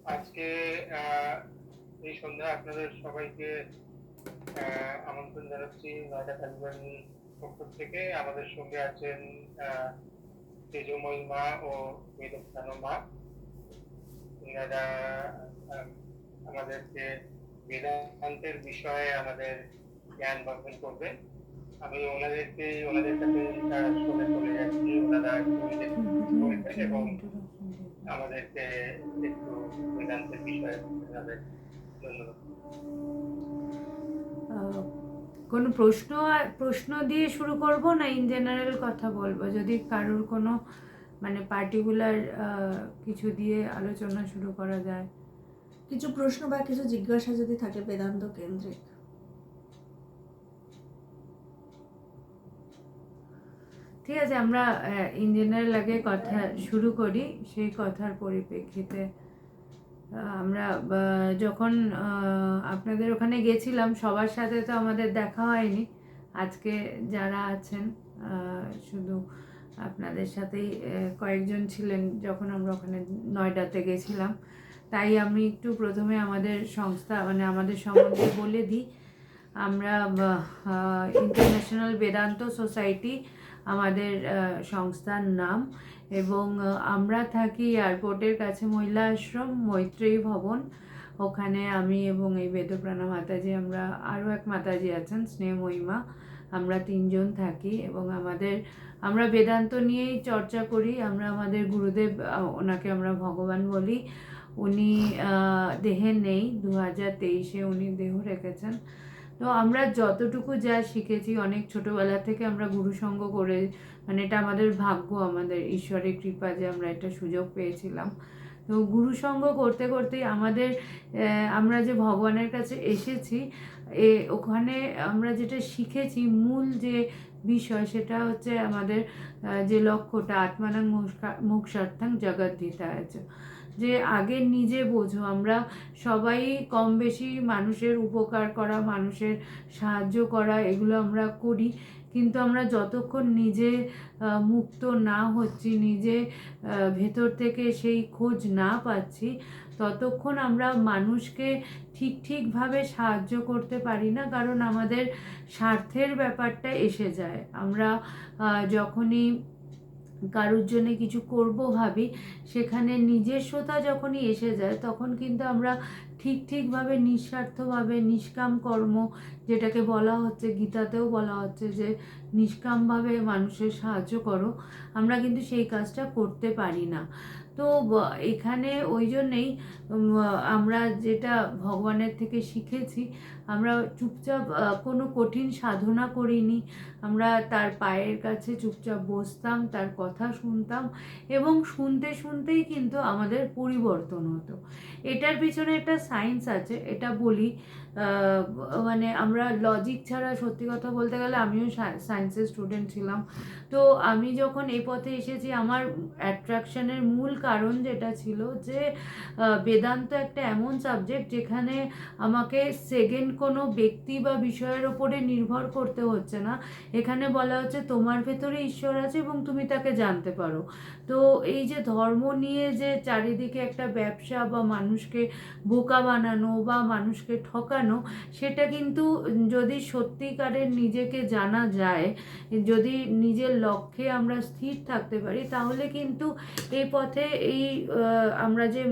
আজকে এই সন্ধ্যায় আপনাদের সবাইকে আমন্ত্রণ জানাচ্ছি নয়ডা কালীবাড়ি পক্ষ থেকে। আমাদের সঙ্গে আছেন তেজময়ী মা ও বেদপ্রাণ মা। এনারা আমাদেরকে বেদান্তের বিষয়ে আমাদের জ্ঞান বর্ধন করবেন। আমি ওনাদের কাছে শুনে চলে যাচ্ছি। ওনারা একটু নিজের বলবেন এবং আমাদেরকে একটু বেদান্তের বিষয়ে জানাবেন। ধন্যবাদ। কোনো প্রশ্ন দিয়ে শুরু করব না ইন জেনারেল কথা বলবো? যদি কারোর কোনো মানে পার্টিকুলার কিছু দিয়ে আলোচনা শুরু করা যায়। কিছু প্রশ্ন বা কিছু জিজ্ঞাসা যদি থাকে বেদান্ত কেন্দ্রিক। ঠিক আছে, আমরা ইন জেনারেল আগে কথা শুরু করি। সেই কথার পরিপ্রেক্ষিতে আমরা যখন আপনাদের ওখানে গেছিলাম সবার সাথে তো আমাদের দেখা হয়নি। আজকে যারা আছেন শুধু আপনাদের সাথেই কয়েকজন ছিলেন যখন আমরা ওখানে নয়ডাতে গেছিলাম। তাই আমি একটু প্রথমে আমাদের সংস্থা মানে আমাদের সম্বন্ধে বলে দিই। আমরা ইন্টারন্যাশনাল বেদান্ত সোসাইটি আমাদের সংস্থার নাম, এবং আমরা থাকি এয়ারপোর্টের কাছে মহিলা আশ্রম মৈত্রেয়ী ভবন। ওখানে আমি এবং এই বেদপ্রাণা মাতাজি, আমরা আরও এক মাতাজি আছেন স্নেহময়ী মা, আমরা তিনজন থাকি। এবং আমরা বেদান্ত নিয়েই চর্চা করি। আমরা আমাদের গুরুদেব, ওনাকে আমরা ভগবান বলি। উনি দেহে নেই, 2023-এ উনি দেহ রেখেছেন। তো আমরা যতটুকু যা শিখেছি, অনেক ছোটোবেলা থেকে আমরা গুরুসঙ্গ করে, মানে এটা আমাদের ভাগ্য, আমাদের ঈশ্বরের কৃপা যে আমরা এটা সুযোগ পেয়েছিলাম। তো গুরুসঙ্গ করতে করতেই আমরা যে ভগবানের কাছে এসেছি, ওখানে আমরা যেটা শিখেছি মূল যে বিষয়, সেটা হচ্ছে আমাদের যে লক্ষ্যটা আত্মানাং মোক্ষার্থং জগদ্ধিতায়, যে আগে নিজে বোঝো। আমরা সবাই কম বেশি মানুষের উপকার করা, মানুষের সাহায্য করা, এগুলো আমরা করি, কিন্তু আমরা যতক্ষণ নিজে মুক্ত না হচ্ছি, নিজে ভেতর থেকে সেই খোঁজ না পাচ্ছি, ততক্ষণ আমরা মানুষকে ঠিকভাবে সাহায্য করতে পারি না। কারণ আমাদের স্বার্থের ব্যাপারটা এসে যায়। আমরা যখনই কারোর জন্য কিছু করব ভাবি, সেখানে নিজস্বতা যখনই এসে যায়, তখন কিন্তু আমরা ঠিকভাবে নিঃস্বার্থভাবে নিষ্কাম কর্ম, যেটাকে বলা হচ্ছে, গীতাতেও বলা হচ্ছে যে নিষ্কামভাবে মানুষের সাহায্য করো, আমরা কিন্তু সেই কাজটা করতে পারি না। তো এখানে ওই জন্যেই আমরা যেটা ভগবানের থেকে শিখেছি, আমরা চুপচাপ কোনো কঠিন সাধনা করিনি। আমরা তার পায়ের কাছে চুপচাপ বসতাম, তার কথা শুনতাম, এবং শুনতেই কিন্তু আমাদের পরিবর্তন হতো। এটার পিছনে একটা সায়েন্স আছে, এটা বলি। মানে আমরা লজিক ছাড়া, সত্যি কথা বলতে গেলে আমিও সায়েন্সের স্টুডেন্ট ছিলাম। তো আমি যখন এই পথে এসেছি, আমার অ্যাট্রাকশনের মূল কারণ যেটা ছিল যে বেদান্ত একটা এমন সাবজেক্ট যেখানে আমাকে সেকেন্ড কোনো ব্যক্তি বা বিষয়ের ওপরে নির্ভর করতে হচ্ছে না। এখানে বলা হচ্ছে তোমার ভেতরে ঈশ্বর আছে এবং তুমি তাকে জানতে পারো। তো এই যে ধর্ম নিয়ে যে চারিদিকে একটা ব্যবসা বা মানুষকে বোকা বানানো বা মানুষকে ঠকানো, সেটা কিন্তু যদি সত্যিকারের নিজেকে জানা যায়, যদি নিজের লক্ষ্যে আমরা স্থির থাকতে পারি, তাহলে কিন্তু এই পথে আমরা যে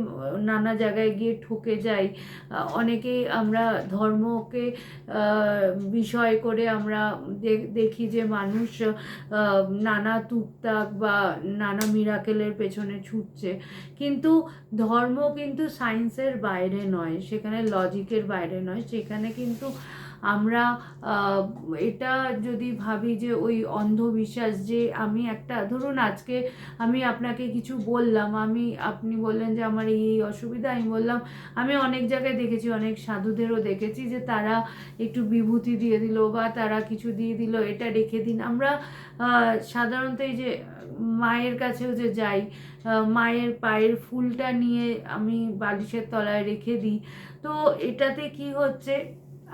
নানা জায়গায় গিয়ে ঠকে যাই, অনেকেই আমরা ধর্মকে বিষয় করে আমরা দেখি যে মানুষ নানা তুকতাক বা নানা মিরাকেলের পেছনে ছুটছে, কিন্তু ধর্ম কিন্তু সায়েন্সের বাইরে নয়, সেখানে লজিকের বাইরে নয়। সেখানে কিন্তু আমরা এটা যদি ভাবি যে ওই অন্ধবিশ্বাস, যে আমি একটা, ধরুন আজকে আমি আপনাকে কিছু বললাম, আপনি বললেন যে আমার এই অসুবিধা, আমি বললাম, আমি অনেক জায়গায় দেখেছি, অনেক সাধুদেরও দেখেছি যে তারা একটু বিভূতি দিয়ে দিল বা তারা কিছু দিয়ে দিল, এটা রেখে দিন। আমরা সাধারণত এই যে মায়ের কাছেও যে যাই, মায়ের পায়ের ফুলটা নিয়ে আমি বালিশের তলায় রেখে দিই। তো এটাতে কি হচ্ছে,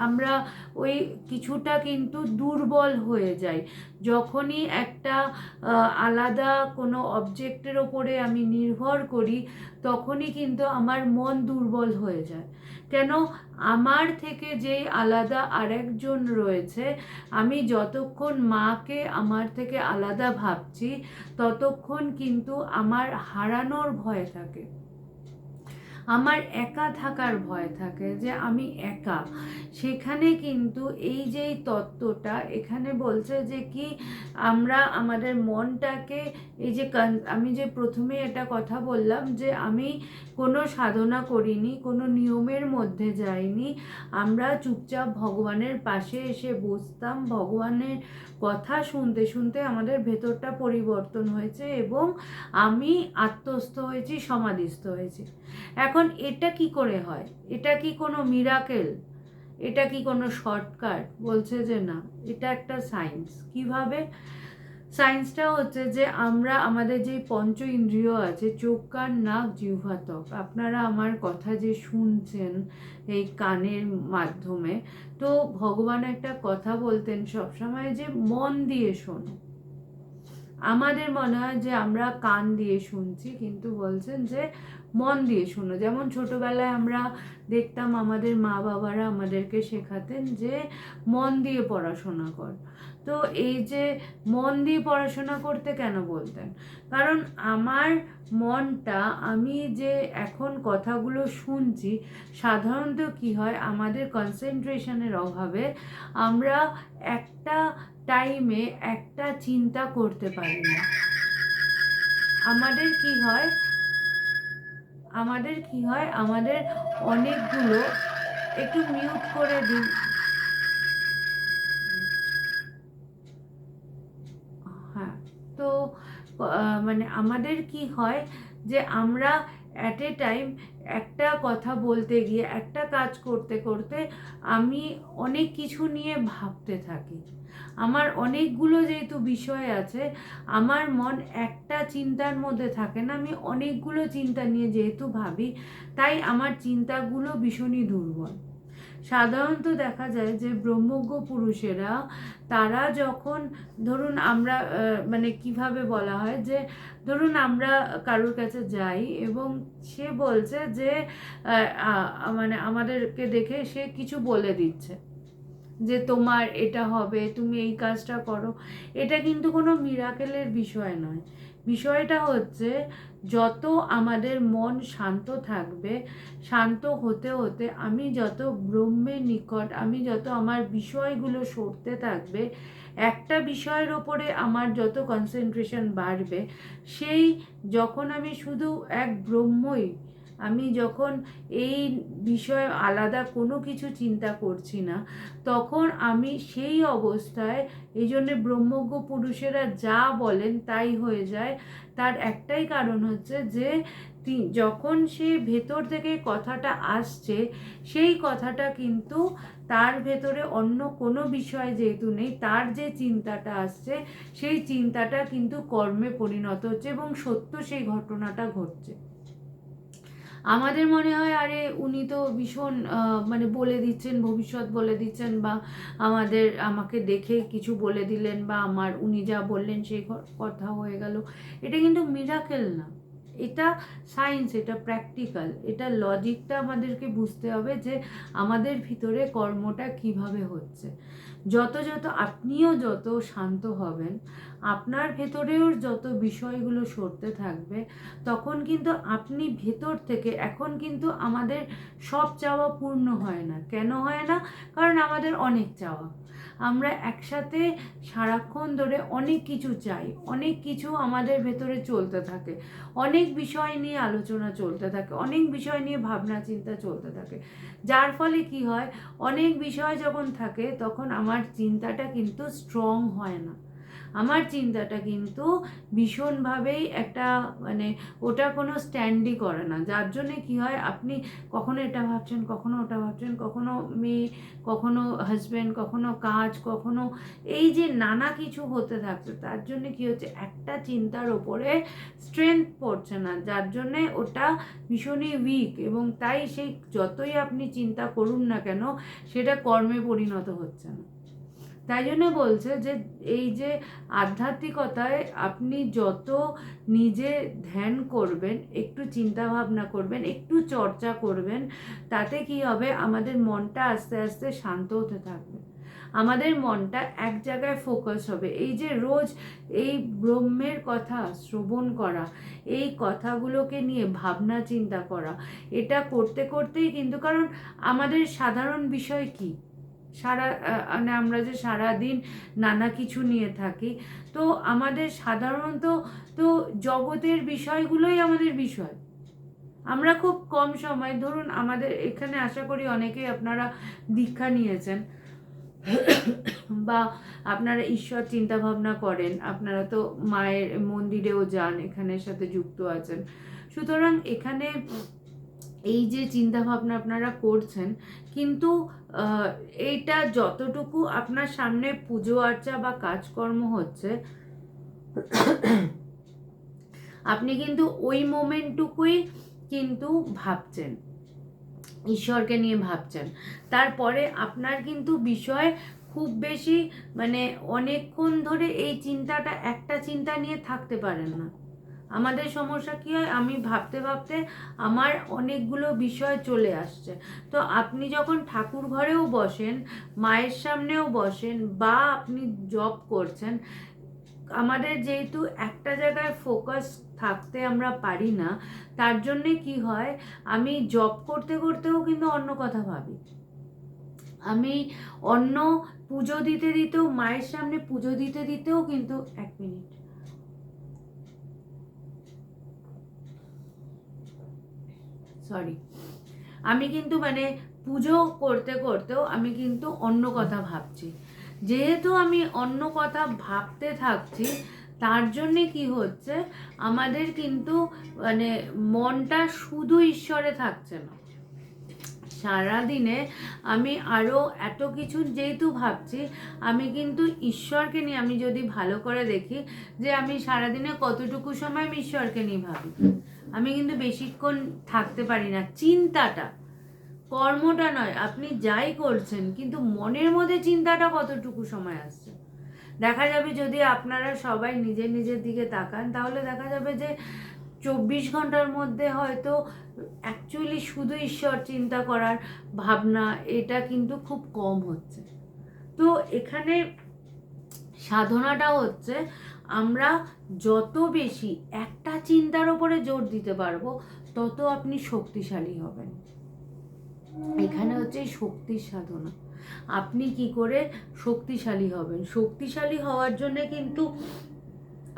আমরা ওই কিছুটা কিন্তু দুর্বল হয়ে যাই। যখনই একটা আলাদা কোনো অবজেক্টের ওপরে আমি নির্ভর করি, তখনই কিন্তু আমার মন দুর্বল হয়ে যায়। কেন? আমার থেকে যেই আলাদা আরেকজন রয়েছে, আমি যতক্ষণ মাকে আমার থেকে আলাদা ভাবছি, ততক্ষণ কিন্তু আমার হারানোর ভয় থাকে, আমার একা থাকার ভয় থাকে, যে আমি একা। সেখানে কিন্তু এই যে তত্ত্বটা এখানে বলছে যে কি, আমরা আমাদের মনটাকে এই যে আমি যে প্রথমে এটা কথা বললাম যে আমি কোনো সাধনা করিনি, কোনো নিয়মের মধ্যে যাইনি, আমরা চুপচাপ ভগবানের পাশে এসে বসতাম, ভগবানের কথা শুনতে শুনতে আমাদের ভেতরটা পরিবর্তন হয়েছে এবং আমি আত্মস্থ হয়েছি, সমাধিস্থ হয়েছি। এখন এটা কি করে হয়? এটা কি কোনো মিরাকেল? এটা কি কোনো শর্টকাট? বলছে যে না, এটা একটা সায়েন্স। কিভাবে? সায়েন্সটা হচ্ছে যে আমরা আমাদের যে পঞ্চ ইন্দ্রিয় আছে, চোখ, কান, নাক, জিহ্বা, ত্বক, আপনারা আমার কথা যে শুনছেন এই কানের মাধ্যমে, তো ভগবান একটা কথা বলতেন সবসময় যে মন দিয়ে শোনো। আমাদের মনে হয় যে আমরা কান দিয়ে শুনছি, কিন্তু বলছেন যে মন দিয়ে শোনো। যেমন ছোটবেলায় আমরা দেখতাম আমাদের মা বাবারা আমাদেরকে শেখাতেন যে মন দিয়ে পড়াশোনা কর। তো এই যে মন দিয়ে পড়াশোনা করতে কেন বলতেন? কারণ আমার মনটা, আমি যে এখন কথাগুলো শুনছি, সাধারণত কি হয়, আমাদের কনসেন্ট্রেশনের অভাবে আমরা একটা টাইমে একটা চিন্তা করতে পারি না। আমাদের কি হয়, আমাদের অনেকগুলো, একটু মিউট করে দিন। হ্যাঁ, তো মানে আমাদের কি হয় যে আমরা অ্যাট এ টাইম একটা কথা বলতে গিয়ে, একটা কাজ করতে করতে আমি অনেক কিছু নিয়ে ভাবতে থাকি। আমার অনেকগুলো যেহেতু বিষয় আছে, আমার মন একটা চিন্তার মধ্যে থাকে না, আমি অনেকগুলো চিন্তা নিয়ে যেহেতু ভাবি, তাই আমার চিন্তাগুলো ভীষণই দুর্বল। সাধারণত দেখা যায় যে ব্রহ্মজ্ঞ পুরুষেরা, তারা যখন, ধরুন আমরা মানে কিভাবে বলা হয় যে, ধরুন আমরা কারোর কাছে যাই এবং সে বলছে যে মানে আমাদেরকে দেখে সে কিছু বলে দিচ্ছে যে তোমার এটা হবে, তুমি এই কাজটা করো। এটা কিন্তু কোনো মিরাকেলের বিষয় নয়। বিষয়টা হচ্ছে, যত আমাদের মন শান্ত থাকবে, শান্ত হতে হতে আমি যত ব্রহ্মের নিকট, আমি যত আমার বিষয়গুলো সরতে থাকবে, একটা বিষয়ের ওপরে আমার যত কনসেন্ট্রেশন বাড়বে, সেই যখন আমি শুধু এক ব্রহ্মই, আমি যখন এই বিষয়ে আলাদা কোনো কিছু চিন্তা করছি না, তখন আমি সেই অবস্থায়, এই জন্যে ব্রহ্মজ্ঞ পুরুষেরা যা বলেন তাই হয়ে যায়। তার একটাই কারণ হচ্ছে যে যখন সে ভেতর থেকে কথাটা আসছে, সেই কথাটা কিন্তু তার ভেতরে অন্য কোনো বিষয় যেহেতু নেই, তার যে চিন্তাটা আসছে, সেই চিন্তাটা কিন্তু কর্মে পরিণত হচ্ছে এবং সত্য সেই ঘটনাটা ঘটছে। আমাদের মনে হয় আরে উনি তো ভীষণ মানে বলে দিচ্ছেন, ভবিষ্যৎ বলে দিচ্ছেন, বা আমাকে দেখে কিছু বলে দিলেন, বা উনি যা বললেন সেই কথা হয়ে গেল। এটা কিন্তু মিরাকেল না, এটা সায়েন্স, এটা প্র্যাকটিক্যাল, এটা লজিকটা আমাদেরকে বুঝতে হবে যে আমাদের ভিতরে কর্মটা কিভাবে হচ্ছে। যত আপনিও যত শান্ত হবেন, আপনার ভেতরেও যত বিষয়গুলো সরতে থাকবে, তখন কিন্তু আপনি ভেতর থেকে, এখন কিন্তু আমাদের সব চাওয়া পূর্ণ হয় না। কেন হয় না? কারণ আমাদের অনেক চাওয়া, আমরা একসাথে সারাক্ষণ ধরে অনেক কিছু চাই, অনেক কিছু আমাদের ভেতরে চলতে থাকে, অনেক বিষয় নিয়ে আলোচনা চলতে থাকে, অনেক বিষয় নিয়ে ভাবনা চিন্তা চলতে থাকে। যার ফলে কি হয়, অনেক বিষয় যখন থাকে তখন আমার চিন্তাটা কিন্তু স্ট্রং হয় না। আমার চিন্তাটা কিন্তু ভীষণভাবেই একটা মানে ওটা কোনো স্ট্যান্ডই করে না, যার জন্যে কী হয়, আপনি কখনো এটা ভাবছেন, কখনো ওটা ভাবছেন, কখনো মেয়ে, কখনো হাজব্যান্ড, কখনো কাজ, কখনো এই যে নানা কিছু হতে থাকছে, তার জন্যে কী হচ্ছে, একটা চিন্তার ওপরে স্ট্রেংথ পড়ছে না, যার জন্যে ওটা ভীষণই উইক, এবং তাই সেই যতই আপনি চিন্তা করুন না কেন সেটা কর্মে পরিণত হচ্ছে না। তাই জন্য বলছে যে এই যে আধ্যাত্মিকতায় আপনি যত নিজে ধ্যান করবেন, একটু চিন্তা ভাবনা করবেন, একটু চর্চা করবেন, তাতে কি হবে, আমাদের মনটা আস্তে আস্তে শান্ত হতে থাকবে, আমাদের মনটা এক জায়গায় ফোকাস হবে। এই যে রোজ এই ব্রহ্মের কথা শ্রবণ করা, এই কথাগুলোকে নিয়ে ভাবনা চিন্তা করা, এটা করতে করতেই কিন্তু, কারণ আমাদের সাধারণ বিষয় কি, মানে আমরা যে সারাদিন নানা কিছু নিয়ে থাকি, তো আমাদের সাধারণত তো জগতের বিষয়গুলোই আমাদের বিষয়। আমরা খুব কম সময়, ধরুন আমাদের এখানে আশা করি অনেকেই আপনারা দীক্ষা নিয়েছেন বা আপনারা ঈশ্বর চিন্তা ভাবনা করেন, আপনারা তো মায়ের মন্দিরেও যান, এখানের সাথে যুক্ত আছেন। সুতরাং এখানে এই যে চিন্তা ভাবনা আপনারা করছেন, কিন্তু এইটা যতটুকু আপনার সামনে পুজো আর্চা বা কাজকর্ম হচ্ছে, আপনি কিন্তু ওই মোমেন্টটুকুই কিন্তু ভাবছেন, ঈশ্বরকে নিয়ে ভাবছেন। তারপরে আপনার কিন্তু বিষয় খুব বেশি মানে অনেকক্ষণ ধরে এই চিন্তাটা, একটা চিন্তা নিয়ে থাকতে পারেন না। আমাদের সমস্যা কী হয়, আমি ভাবতে ভাবতে আমার অনেকগুলো বিষয় চলে আসছে। তো আপনি যখন ঠাকুর ঘরেও বসেন, মায়ের সামনেও বসেন, বা আপনি জব করছেন, আমাদের যেহেতু একটা জায়গায় ফোকাস থাকতে আমরা পারি না, তার জন্যে কি হয়, আমি জব করতে করতেও কিন্তু অন্য কথা ভাবি, আমি অন্য পুজো দিতে দিতেও, মায়ের সামনে পুজো দিতে দিতেও কিন্তু, এক মিনিট, সরি, আমি কিন্তু মানে পুজো করতে করতেও আমি কিন্তু অন্য কথা ভাবছি। যেহেতু আমি অন্য কথা ভাবতে থাকছি, তার জন্যে কি হচ্ছে, আমাদের কিন্তু মানে মনটা শুধু ঈশ্বরে থাকছে না। সারাদিনে আমি আরও এত কিছু যেহেতু ভাবছি, আমি কিন্তু ঈশ্বরকে নিয়ে, আমি যদি ভালো করে দেখি যে আমি সারাদিনে কতটুকু সময় আমি ঈশ্বরকে নিয়ে ভাবি, আমি কিন্তু বেশিক্ষণ থাকতে পারি না। চিন্তাটা, কর্মটা নয়, আপনি যাই করছেন, কিন্তু মনের মধ্যে চিন্তাটা কতটুকু সময় আসছে, দেখা যাবে যদি আপনারা সবাই নিজের নিজের দিকে তাকান, তাহলে দেখা যাবে যে 24 ঘন্টার মধ্যে হয়তো অ্যাকচুয়ালি শুধু ঈশ্বর চিন্তা করার ভাবনা, এটা কিন্তু খুব কম হচ্ছে। তো এখানে সাধনাটা হচ্ছে, আমরা যত বেশি একটা চিন্তার ওপরে জোর দিতে পারবো, তত আপনি শক্তিশালী হবেন। এখানে হচ্ছে শক্তির সাধনা। আপনি কি করে শক্তিশালী হবেন, শক্তিশালী হওয়ার জন্য কিন্তু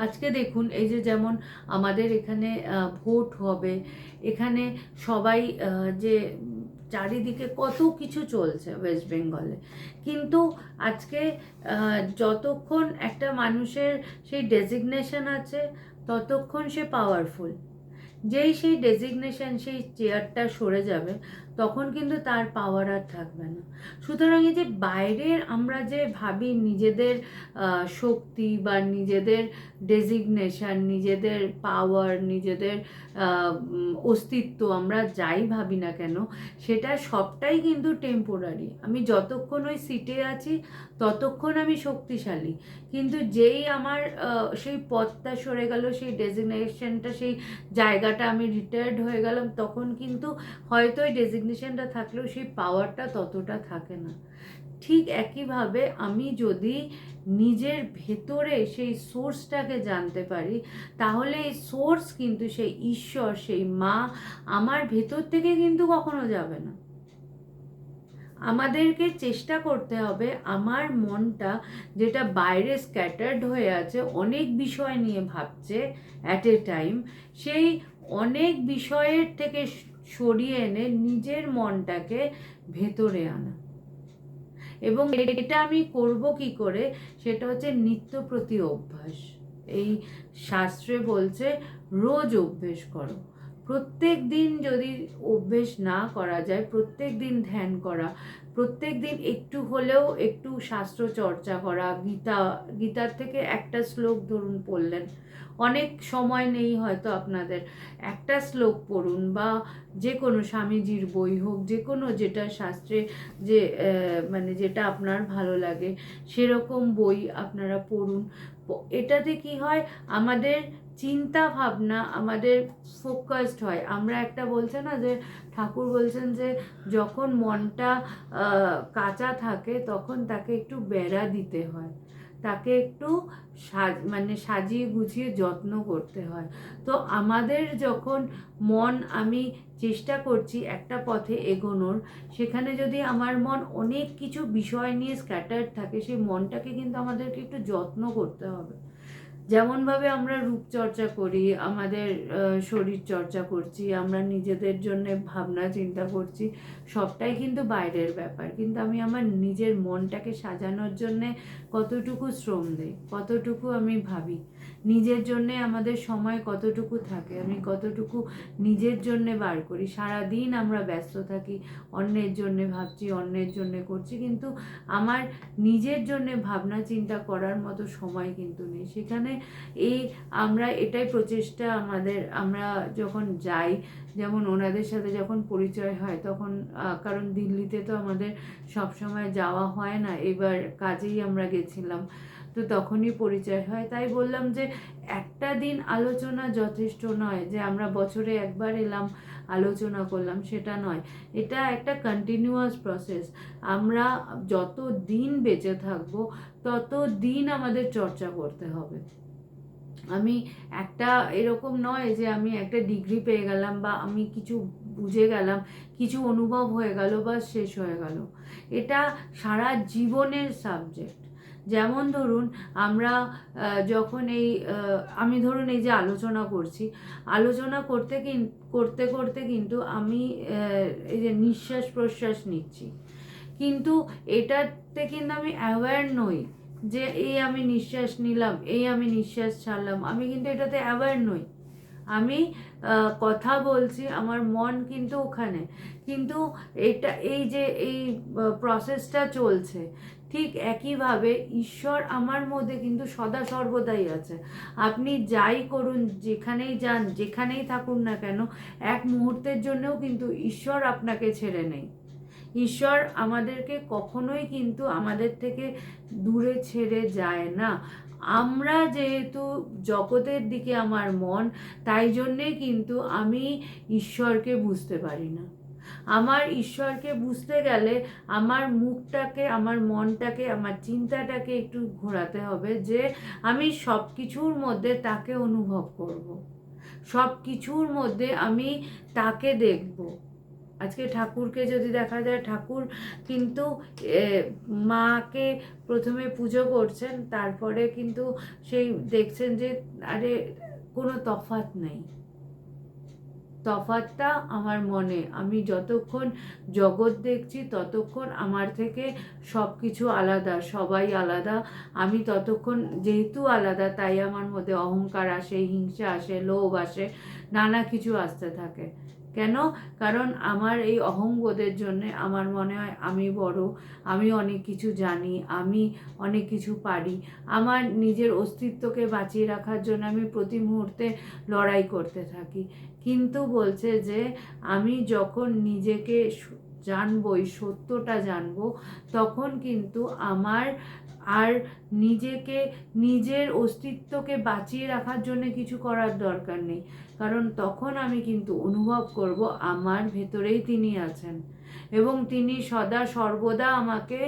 আজকে দেখুন, এই যে যেমন আমাদের এখানে ভোট হবে, এখানে সবাই যে চারিদিকে কত কিছু চলছে ওয়েস্ট বেঙ্গলে, কিন্তু আজকে যতক্ষণ একটা মানুষের সেই ডেজিগনেশন আছে, ততক্ষণ সে পাওয়ারফুল। যেই সেই ডেজিগনেশন, সেই চেয়ারটা সরে যাবে, তখন কিন্তু তার পাওয়ার আর থাকবে না। সুতরাং এই যে বাইরের আমরা যে ভাবি নিজেদের শক্তি বা নিজেদের ডেজিগনেশন, নিজেদের পাওয়ার, নিজেদের অস্তিত্ব, আমরা যাই ভাবি না কেন, সেটা সবটাই কিন্তু টেম্পোরারি। আমি যতক্ষণ ওই সিটে আছি ততক্ষণ আমি শক্তিশালী, কিন্তু যেই আমার সেই পদটা সরে গেল, সেই ডেজিগনেশনটা, সেই জায়গাটা, আমি রিটায়ার্ড হয়ে গেলাম, তখন কিন্তু হয়তো ওই ডেজিগনেশনটা থাকলেও সেই পাওয়ারটা ততটা থাকে না। ঠিক একইভাবে আমি যদি নিজের ভেতরে সেই সোর্সটাকে জানতে পারি, তাহলে এই সোর্স কিন্তু সেই ঈশ্বর, সেই মা আমার ভেতর থেকে কিন্তু কখনো যাবে না। আমাদেরকে চেষ্টা করতে হবে আমার মনটা, যেটা বাইরে স্ক্যাটার্ড হয়ে আছে, অনেক বিষয় নিয়ে ভাবছে অ্যাট এ টাইম, সেই অনেক বিষয়ের থেকে সরিয়ে এনে নিজের মনটাকে ভেতরে আনা। এবং এটা আমি করব কি করে, সেটা হচ্ছে নিত্য প্রতি অভ্যাস। এই শাস্ত্রে বলছে রোজ অভ্যেস করো। প্রত্যেক দিন যদি অভ্যেস না করা যায়, প্রত্যেক দিন ধ্যান করা, প্রত্যেক দিন একটু হলেও একটু শাস্ত্র চর্চা করা, গীতার থেকে একটা শ্লোক ধরুন পড়লেন, অনেক সময় নেই হয়তো আপনাদের, একটা শ্লোক পড়ুন, বা যে কোনো স্বামীজির বই হোক, যে কোনো যেটা শাস্ত্রে যে মানে যেটা আপনার ভালো লাগে সেরকম বই আপনারা পড়ুন। এটাতে কি হয়, আমাদের চিন্তা ভাবনা আমাদের ফোকাসড হয়। আমরা একটা বলছে না যে ঠাকুর বলছেন যে যখন মনটা কাঁচা থাকে তখন তাকে একটু বেড়া দিতে হয়, তাকে একটু মানে সাজিয়ে গুছিয়ে যত্ন করতে হয়। তো আমাদের যখন মন, আমি চেষ্টা করছি একটা পথে এগোনোর, সেখানে যদি আমার মন অনেক কিছু বিষয় নিয়ে স্ক্যাটার্ড থাকে, সেই মনটাকে কিন্তু আমাদেরকে একটু যত্ন করতে হবে। যেমনভাবে আমরা রূপচর্চা করি, আমাদের শরীর চর্চা করছি, আমরা নিজেদের জন্য ভাবনা চিন্তা করছি, সবটাই কিন্তু বাইরের ব্যাপার, কিন্তু আমি আমার নিজের মনটাকে সাজানোর জন্যে কতটুকু শ্রম দিই, কতটুকু আমি ভাবি, নিজের জন্যে আমাদের সময় কতটুকু থাকে, আমি কতটুকু নিজের জন্যে বার করি। সারাদিন আমরা ব্যস্ত থাকি, অন্যের জন্যে ভাবছি, অন্যের জন্যে করছি, কিন্তু আমার নিজের জন্যে ভাবনা চিন্তা করার মতো সময় কিন্তু নেই। সেখানে আমরা এটাই প্রচেষ্টা আমাদের, আমরা যখন যাই, যেমন ওনাদের সাথে যখন পরিচয় হয় তখন, কারণ দিল্লিতে তো আমাদের সবসময় যাওয়া হয় না, এবার কাজেই আমরা গেছিলাম, তো তখনই পরিচয় হয়। তাই বললাম যে একটা দিন আলোচনা যথেষ্ট নয়, যে আমরা বছরে একবার এলাম আলোচনা করলাম, সেটা নয়। এটা একটা কন্টিনিউয়াস প্রসেস। আমরা যত দিন বেঁচে থাকবো তত দিন আমাদের চর্চা করতে হবে। আমি একটা এরকম নয় যে আমি একটা ডিগ্রি পেয়ে গেলাম, বা আমি কিছু বুঝে গেলাম, কিছু অনুভব হয়ে গেল, বা শেষ হয়ে গেল। এটা সারা জীবনের সাবজেক্ট। যেমন ধরুন আমরা যখন আমি ধরুন এই যে আলোচনা করছি, আলোচনা করতে করতে কিন্তু আমি এই যে নিঃশ্বাস প্রশ্বাস নিচ্ছি, কিন্তু এটাতে কিন্তু আমি অ্যাওয়্যার নই যে এই আমি নিঃশ্বাস নিলাম, এই আমি নিঃশ্বাস ছাড়লাম, আমি কিন্তু এটাতে অ্যাওয়্যার নই। আমি কথা বলছি, আমার মন কিন্তু ওখানে, কিন্তু এই যে এই প্রসেসটা চলছে, ঠিক একইভাবে ঈশ্বর আমার মধ্যে কিন্তু সদা সর্বদাই আছে। আপনি যাই করুন, যেখানেই যান, যেখানেই থাকুন না কেন, এক মুহূর্তের জন্যও কিন্তু ঈশ্বর আপনাকে ছেড়ে নেই। ঈশ্বর আমাদেরকে কখনোই কিন্তু আমাদের থেকে দূরে ছেড়ে যায় না। আমরা যেহেতু জগতের দিকে আমার মন, তাই জন্যে কিন্তু আমি ঈশ্বরকে বুঝতে পারি না। আমার ঈশ্বরকে বুঝতে গেলে আমার মুখটাকে, আমার মনটাকে, আমার চিন্তাটাকে একটু ঘোরাতে হবে, যে আমি সব কিছুর মধ্যে তাকে অনুভব করব, সব কিছুর মধ্যে আমি তাকে দেখব। আজকে ঠাকুরকে যদি দেখা যায়, ঠাকুর কিন্তু মাকে প্রথমে পুজো করছেন, তারপরে কিন্তু সেই দেখছেন যে আরে কোনো তফাৎ নেই, তফাৎটা আমার মনে। আমি যতক্ষণ জগৎ দেখছি ততক্ষণ আমার থেকে সব কিছু আলাদা, সবাই আলাদা। আমি ততক্ষণ যেহেতু আলাদা, তাই আমার মধ্যে অহংকার আসে, হিংসা আসে, লোভ আসে, নানা কিছু আসতে থাকে। কেন? কারণ আমার এই অহংবোধের জন্যে আমার মনে হয় আমি বড়, আমি অনেক কিছু জানি, আমি অনেক কিছু পারি। আমার নিজের অস্তিত্বকে বাঁচিয়ে রাখার জন্য আমি প্রতি মুহূর্তে লড়াই করতে থাকি। কিন্তু বলছে যে আমি যখন নিজেকে জানবো, এই সত্যটা জানবো, তখন কিন্তু আমার আর নিজেকে, নিজের অস্তিত্বকে বাঁচিয়ে রাখার জন্য কিছু করার দরকার নেই। কারণ তখন আমি কিন্তু অনুভব করব আমার ভেতরেই তিনি আছেন, এবং তিনি সদা সর্বদা আমাকে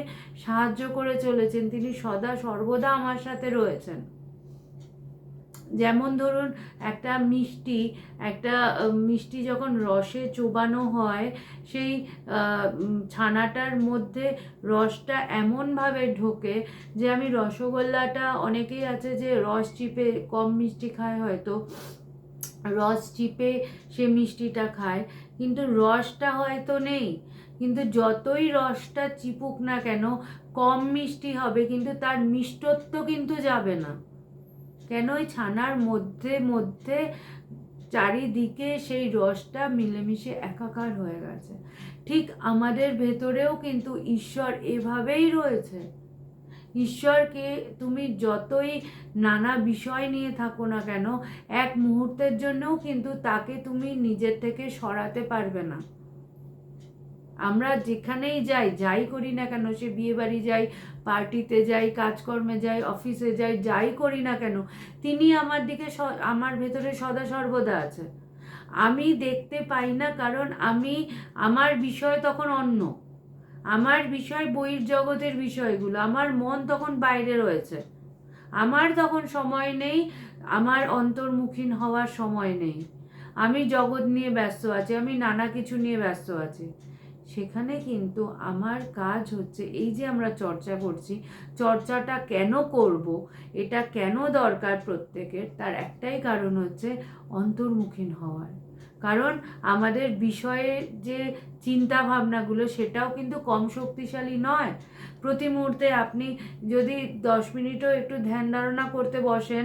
সাহায্য করে চলেছেন, তিনি সদা সর্বদা আমার সাথে রয়েছেন। যেমন ধরুন একটা মিষ্টি যখন রসে চোবানো হয়, সেই ছানাটার মধ্যে রসটা এমনভাবে ঢোকে যে, আমি রসগোল্লাটা, অনেকেই আছে যে রস চিপে, কম মিষ্টি খায় হয়তো, রস চিপে সে মিষ্টিটা খায়, কিন্তু রসটা হয়তো নেই, কিন্তু যতই রসটা চিপুক না কেন কম মিষ্টি হবে, কিন্তু তার মিষ্টত্ব কিন্তু যাবে না। কেন? ওই ছানার মধ্যে মধ্যে চারিদিকে সেই রসটা মিলেমিশে একাকার হয়ে গেছে। ঠিক আমাদের ভেতরেও কিন্তু ঈশ্বর এভাবেই রয়েছে। ঈশ্বরকে তুমি যতই নানা বিষয় নিয়ে থাকো না কেন, এক মুহূর্তের জন্যও কিন্তু তাকে তুমি নিজের থেকে সরাতে পারবে না। আমরা যেখানেই যাই করি না কেন, সে বিয়ে বাড়ি যাই, পার্টিতে যাই, কাজকর্মে যাই, অফিসে যাই, যাই করি না কেন, তিনি আমার দিকে আমার ভেতরে সদা সর্বদা আছে। আমি দেখতে পাই না, কারণ আমার বিষয় তখন অন্য, আমার বিষয় বহির জগতের বিষয়গুলো, আমার মন তখন বাইরে রয়েছে, আমার তখন সময় নেই, আমার অন্তর্মুখীন হওয়ার সময় নেই, আমি জগৎ নিয়ে ব্যস্ত আছি, আমি নানা কিছু নিয়ে ব্যস্ত আছি। সেখানে কিন্তু আমার কাজ হচ্ছে, এই যে আমরা চর্চা করছি, চর্চাটা কেন করব, এটা কেন দরকার প্রত্যেকের, তার একটাই কারণ হচ্ছে অন্তর্মুখীন হওয়ার। কারণ আমাদের বিষয়ে যে চিন্তা ভাবনাগুলো, সেটাও কিন্তু কম শক্তিশালী নয়। প্রতি মুহূর্তে আপনি যদি 10 মিনিটও একটু ধ্যান ধারণা করতে বসেন,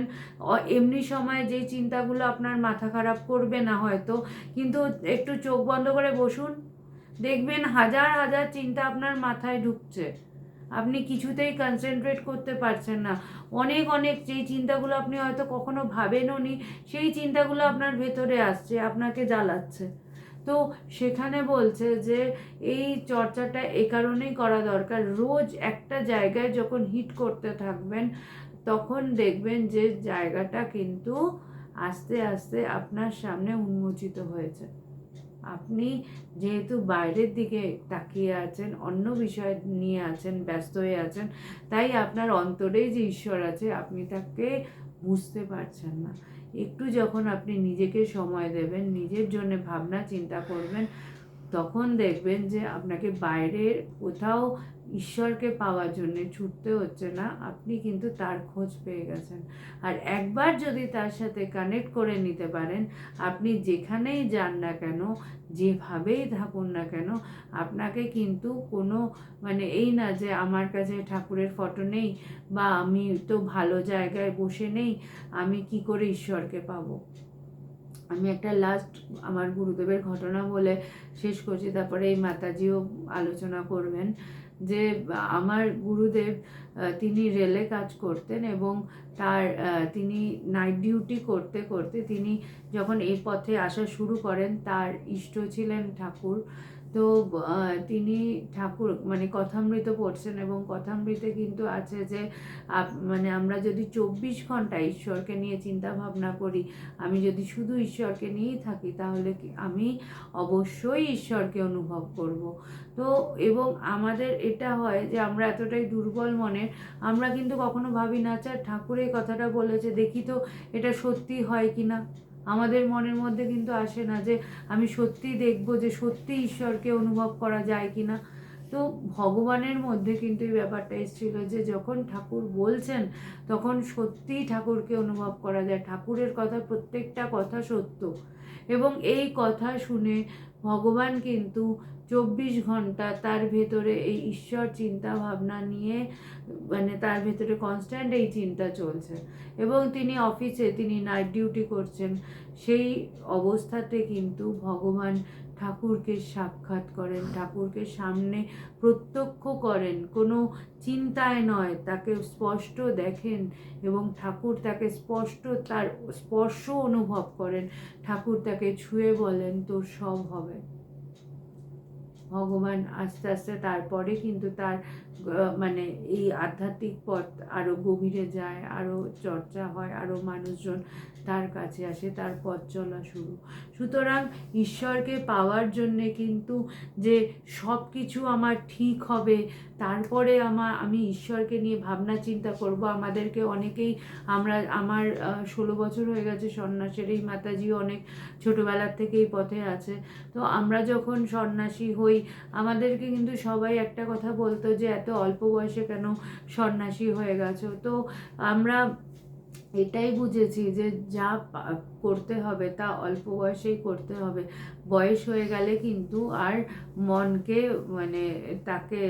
এমনি সময় যেই চিন্তাগুলো আপনার মাথা খারাপ করবে না হয়তো, কিন্তু একটু চোখ বন্ধ করে বসুন, দেখবেন হাজার হাজার চিন্তা আপনার মাথায় ঢুকছে, আপনি কিছুতেই কনসেন্ট্রেট করতে পারছেন না। অনেক অনেক যেই চিন্তাগুলো আপনি হয়তো কখনো ভাবেনও নি, সেই চিন্তাগুলো আপনার ভেতরে আসছে, আপনাকে জ্বালাচ্ছে। তো সেখানে বলছে যে এই চর্চাটা এ কারণেই করা দরকার, রোজ একটা জায়গায় যখন হিট করতে থাকবেন, তখন দেখবেন যে জায়গাটা কিন্তু আস্তে আস্তে আপনার সামনে উন্মোচিত হয়েছে। আপনি যেহেতু বাইরের দিকে তাকিয়ে আছেন, অন্য বিষয় নিয়ে আছেন, ব্যস্ত হয়ে আছেন, তাই আপনার অন্তরেই যে ঈশ্বর আছে আপনি তাকে বুঝতে পারছেন না। একটু যখন আপনি নিজেকে সময় দেবেন, নিজের জন্য ভাবনা চিন্তা করবেন, তখন দেখবেন যে আপনাকে বাইরে কোথাও ঈশ্বরকে পাওয়ার জন্য ছুটতে হচ্ছে না, আপনি কিন্তু তার খোঁজ পেয়ে গেছেন। আর একবার যদি তার সাথে কানেক্ট করে নিতে পারেন, আপনি যেখানেই যান না কেন, যেভাবেই থাকুন না কেন, আপনাকে কিন্তু কোনো এই না যে আমার কাছে ঠাকুরের ফটো নেই, বা আমি তো ভালো জায়গায় বসে নেই, আমি কি করে ঈশ্বরকে পাবো। আমি একটা লাস্ট আমার গুরুদেবের ঘটনা বলে শেষ করছি, তারপরে এই মাতাজিও আলোচনা করবেন। যে আমার গুরুদেব, তিনি রেলে কাজ করতেন, এবং তিনি নাইট ডিউটি করতে করতে তিনি যখন এই পথে আসা শুরু করেন, তার ইষ্ট ছিলেন ঠাকুর। তো তিনি ঠাকুর কথামৃত পড়ছেন, এবং কথামৃতে কিন্তু আছে যে আমরা যদি 24 ঘন্টা ঈশ্বরকে নিয়ে চিন্তা ভাবনা করি, আমি যদি শুধু ঈশ্বরকে নিয়েই থাকি, তাহলে আমি অবশ্যই ঈশ্বরকে অনুভব করব। তো এবং আমাদের এটা হয় যে আমরা এতটাই দুর্বল মনের, আমরা কিন্তু কখনো ভাবি না, আচ্ছা ঠাকুর এই কথাটা বলেছে, দেখি তো এটা সত্যি হয় কি না। আমাদের মনের মধ্যে কিন্তু আসে না যে আমি সত্যিই দেখব যে সত্যি ঈশ্বরকে অনুভব করা যায় কি না। তো ভগবানের মধ্যে কিন্তু এই ব্যাপারটা এসেছিল যে যখন ঠাকুর বলছেন, তখন সত্যিই ঠাকুরকে অনুভব করা যায়, ঠাকুরের কথা প্রত্যেকটা কথা সত্য। এবং এই কথা শুনে ভগবান কিন্তু 24 ঘন্টা তার ভেতরে এই ঈশ্বর চিন্তা ভাবনা নিয়ে, তার ভেতরে কনস্ট্যান্ট এই চিন্তা চলছে, এবং তিনি অফিসে তিনি নাইট ডিউটি করছেন, সেই অবস্থাতে কিন্তু ভগবান ঠাকুরকে সাক্ষাৎ করেন, ঠাকুরকে সামনে প্রত্যক্ষ করেন, কোনো চিন্তায় নয়, তাকে স্পষ্ট দেখেন, এবং ঠাকুর তাকে স্পষ্ট তার স্পর্শ অনুভব করেন, ঠাকুর তাকে ছুঁয়ে বলেন তোর সব হবে। ভগবান আস্তে আস্তে তারপরে কিন্তু তার এই আধ্যাত্মিক পথ আরও গভীরে যায়, আরও চর্চা হয়, আরও মানুষজন তার কাছে আসে, তার পথ চলা শুরু। সুতরাং ঈশ্বরকে পাওয়ার জন্যে কিন্তু যে সব কিছু আমার ঠিক হবে, তারপরে আমি ঈশ্বরকে নিয়ে ভাবনা চিন্তা করব, আমাদেরকে অনেকেই আমার 16 বছর হয়ে গেছে সন্ন্যাসের, এই মাতাজিও অনেক ছোটোবেলার থেকে এই পথে আছে। তো আমরা যখন সন্ন্যাসী হই, আমাদেরকে কিন্তু সবাই একটা কথা বলতো যে এত অল্প বয়সে কেন সন্ন্যাসী হয়ে গেছো। তো আমরা এটাই বুঝেছি যে যা করতে হবে তা অল্প বয়সেই করতে হবে। বয়স হয়ে গেলে কিন্তু আর মনকে মানে তাকে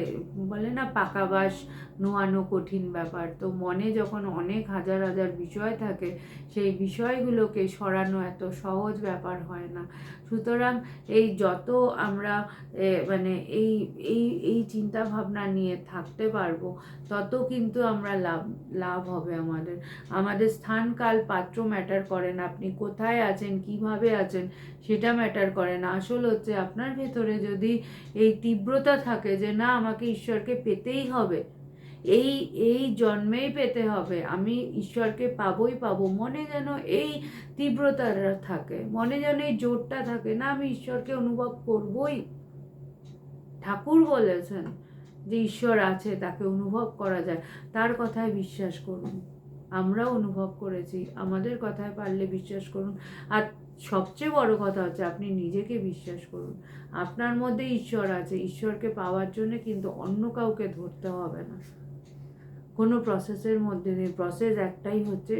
বলে না পাকা বাঁশ নোয়ানো কঠিন ব্যাপার। তো মনে যখন অনেক হাজার হাজার বিষয় থাকে, সেই বিষয়গুলোকে সরানো এত সহজ ব্যাপার হয় না। সুতরাং এই যত আমরা মানে এই এই এই চিন্তা ভাবনা নিয়ে থাকতে পারবো, তত কিন্তু আমরা লাভ হবে আমাদের। আমাদের স্থান কাল পাত্র ম্যাটার করে না, আপনি কোথায় আছেন কিভাবে আছেন সেটা ম্যাটার করে না। আসল হচ্ছে আপনার ভেতরে যদি এই তীব্রতা থাকে যে না আমাকে ঈশ্বরকে পেতেই হবে, এই এই জন্মেই পেতে হবে, আমি ঈশ্বরকে পাবোই পাবো, মনে যেন এই তীব্রতাটা থাকে, মনে যেন এই জোরটা থাকে, না আমি ঈশ্বরকে অনুভব করবই। ঠাকুর বলেছেন যে ঈশ্বর আছে, তাকে অনুভব করা যায়, তার কথায় বিশ্বাস করুন। আমরাও অনুভব করেছি, আমাদের কথায় পারলে বিশ্বাস করুন। আর সবচেয়ে বড় কথা হচ্ছে আপনি নিজেকে বিশ্বাস করুন। আপনার মধ্যে ঈশ্বর আছে, ঈশ্বরকে পাওয়ার জন্য কিন্তু অন্য কাউকে ধরতে হবে না, কোনো প্রসেসের মধ্যে নেই। প্রসেস একটাই হচ্ছে,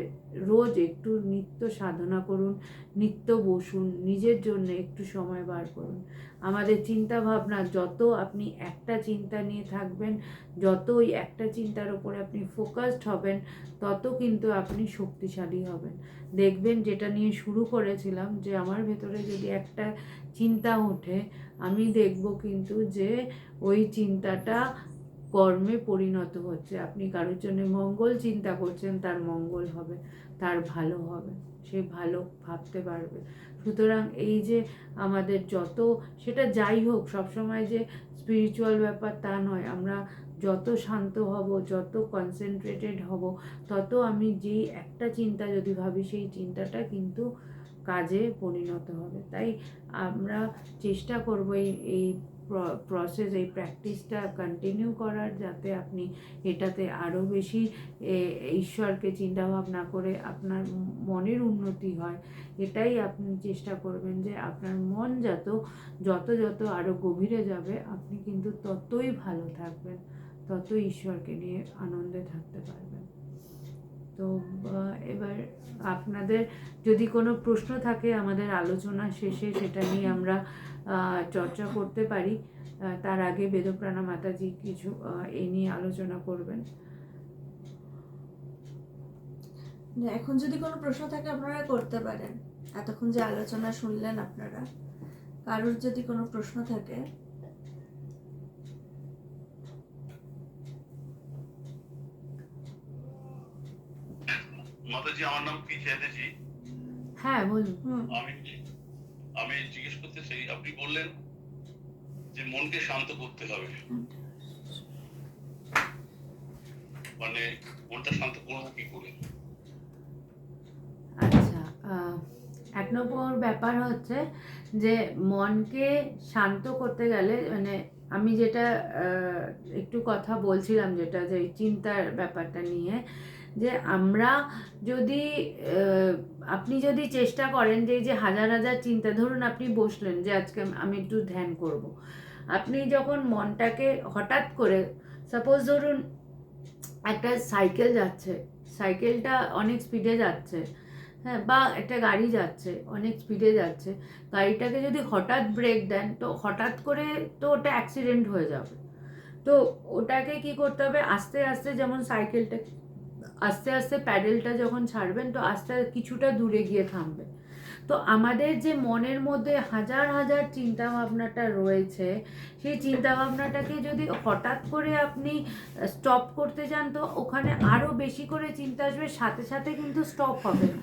রোজ একটু নিত্য সাধনা করুন, নিত্য বসুন, নিজের জন্য একটু সময় বার করুন। আমাদের চিন্তা ভাবনা যত আপনি একটা চিন্তা নিয়ে থাকবেন, যত ওই একটা চিন্তার উপরে আপনি ফোকাসড হবেন, তত কিন্তু আপনি শক্তিশালী হবেন। দেখবেন যেটা নিয়ে শুরু করেছিলাম, যে আমার ভেতরে যদি একটা চিন্তা ওঠে, আমি দেখব কিন্তু যে ওই চিন্তাটা কর্মে পরিণত হচ্ছে। আপনি কারোর জন্য মঙ্গল চিন্তা করছেন, তার মঙ্গল হবে, তার ভালো হবে, সে ভালো ভাবতে পারবে। সুতরাং এই যে আমাদের যত, সেটা যাই হোক, সবসময় যে স্পিরিচুয়াল ব্যাপার তা নয়, আমরা যত শান্ত হব, যত কনসেন্ট্রেটেড হব, তত আমি যেই একটা চিন্তা যদি ভাবি, সেই চিন্তাটা কিন্তু কাজে পরিণত হবে। তাই আমরা চেষ্টা করব এই প্রসেস, এই প্র্যাকটিসটা কন্টিনিউ করার, যাতে আপনি এটাতে আরও বেশি ঈশ্বরকে চিন্তা ভাবনা করে আপনার মনের উন্নতি হয়। এটাই আপনি চেষ্টা করবেন যে আপনার মন যত আরও গভীরে যাবে, আপনি কিন্তু ততই ভালো থাকবেন, তত ঈশ্বরকে নিয়ে আনন্দে থাকতে পারবেন। তো এবার আপনাদের যদি কোনো প্রশ্ন থাকে আমাদের আলোচনা শেষে, সেটা নিয়ে আমরা চর্চা করতে পারি। তার আগে বেদপ্রাণা মাতাজি কিছু এই নিয়ে আলোচনা করবেন। এখন যদি কোনো প্রশ্ন থাকে আপনারা করতে পারেন। এতক্ষণ যে আলোচনা শুনলেন আপনারা, কারোর যদি কোনো প্রশ্ন থাকে। মাতাজি, আমার নাম পি চ্যাটার্জি। হ্যাঁ বলুন। আমি জিজ্ঞেস করতে চাই, আপনি বললেন যে মনকে শান্ত করতে হবে, মানে মনটা শান্ত করবো কি করে? আচ্ছা, এক নম্বর ব্যাপার হচ্ছে যে মনকে শান্ত করতে গেলে, মানে আমি যেটা একটু কথা বলছিলাম, যেটা যে চিন্তার ব্যাপারটা নিয়ে, যে আমরা যদি আপনি যদি চেষ্টা করেন যে এই যে হাজার হাজার চিন্তা, ধরুন আপনি বসলেন যে আজকে আমি একটু ধ্যান করব, আপনি যখন মনটাকে হঠাৎ করে, সাপোজ ধরুন একটা সাইকেল যাচ্ছে, সাইকেলটা অনেক স্পিডে যাচ্ছে, হ্যাঁ, বা একটা গাড়ি যাচ্ছে অনেক স্পিডে যাচ্ছে, গাড়িটাকে যদি হঠাৎ ব্রেক দেন, তো হঠাৎ করে তো ওটা অ্যাক্সিডেন্ট হয়ে যাবে। তো ওটাকে কি করতে হবে, আস্তে আস্তে, যেমন সাইকেলটা আস্তে আস্তে প্যাডেলটা যখন ছাড়বেন, তো আস্তে কিছুটা দূরে গিয়ে থামবে। তো আমাদের যে মনের মধ্যে হাজার হাজার চিন্তা ভাবনাটা রয়েছে, সেই চিন্তা ভাবনাটাকে যদি হঠাৎ করে আপনি স্টপ করতে চান, তো ওখানে আরও বেশি করে চিন্তা আসবে, সাথে সাথে কিন্তু স্টপ হবে না।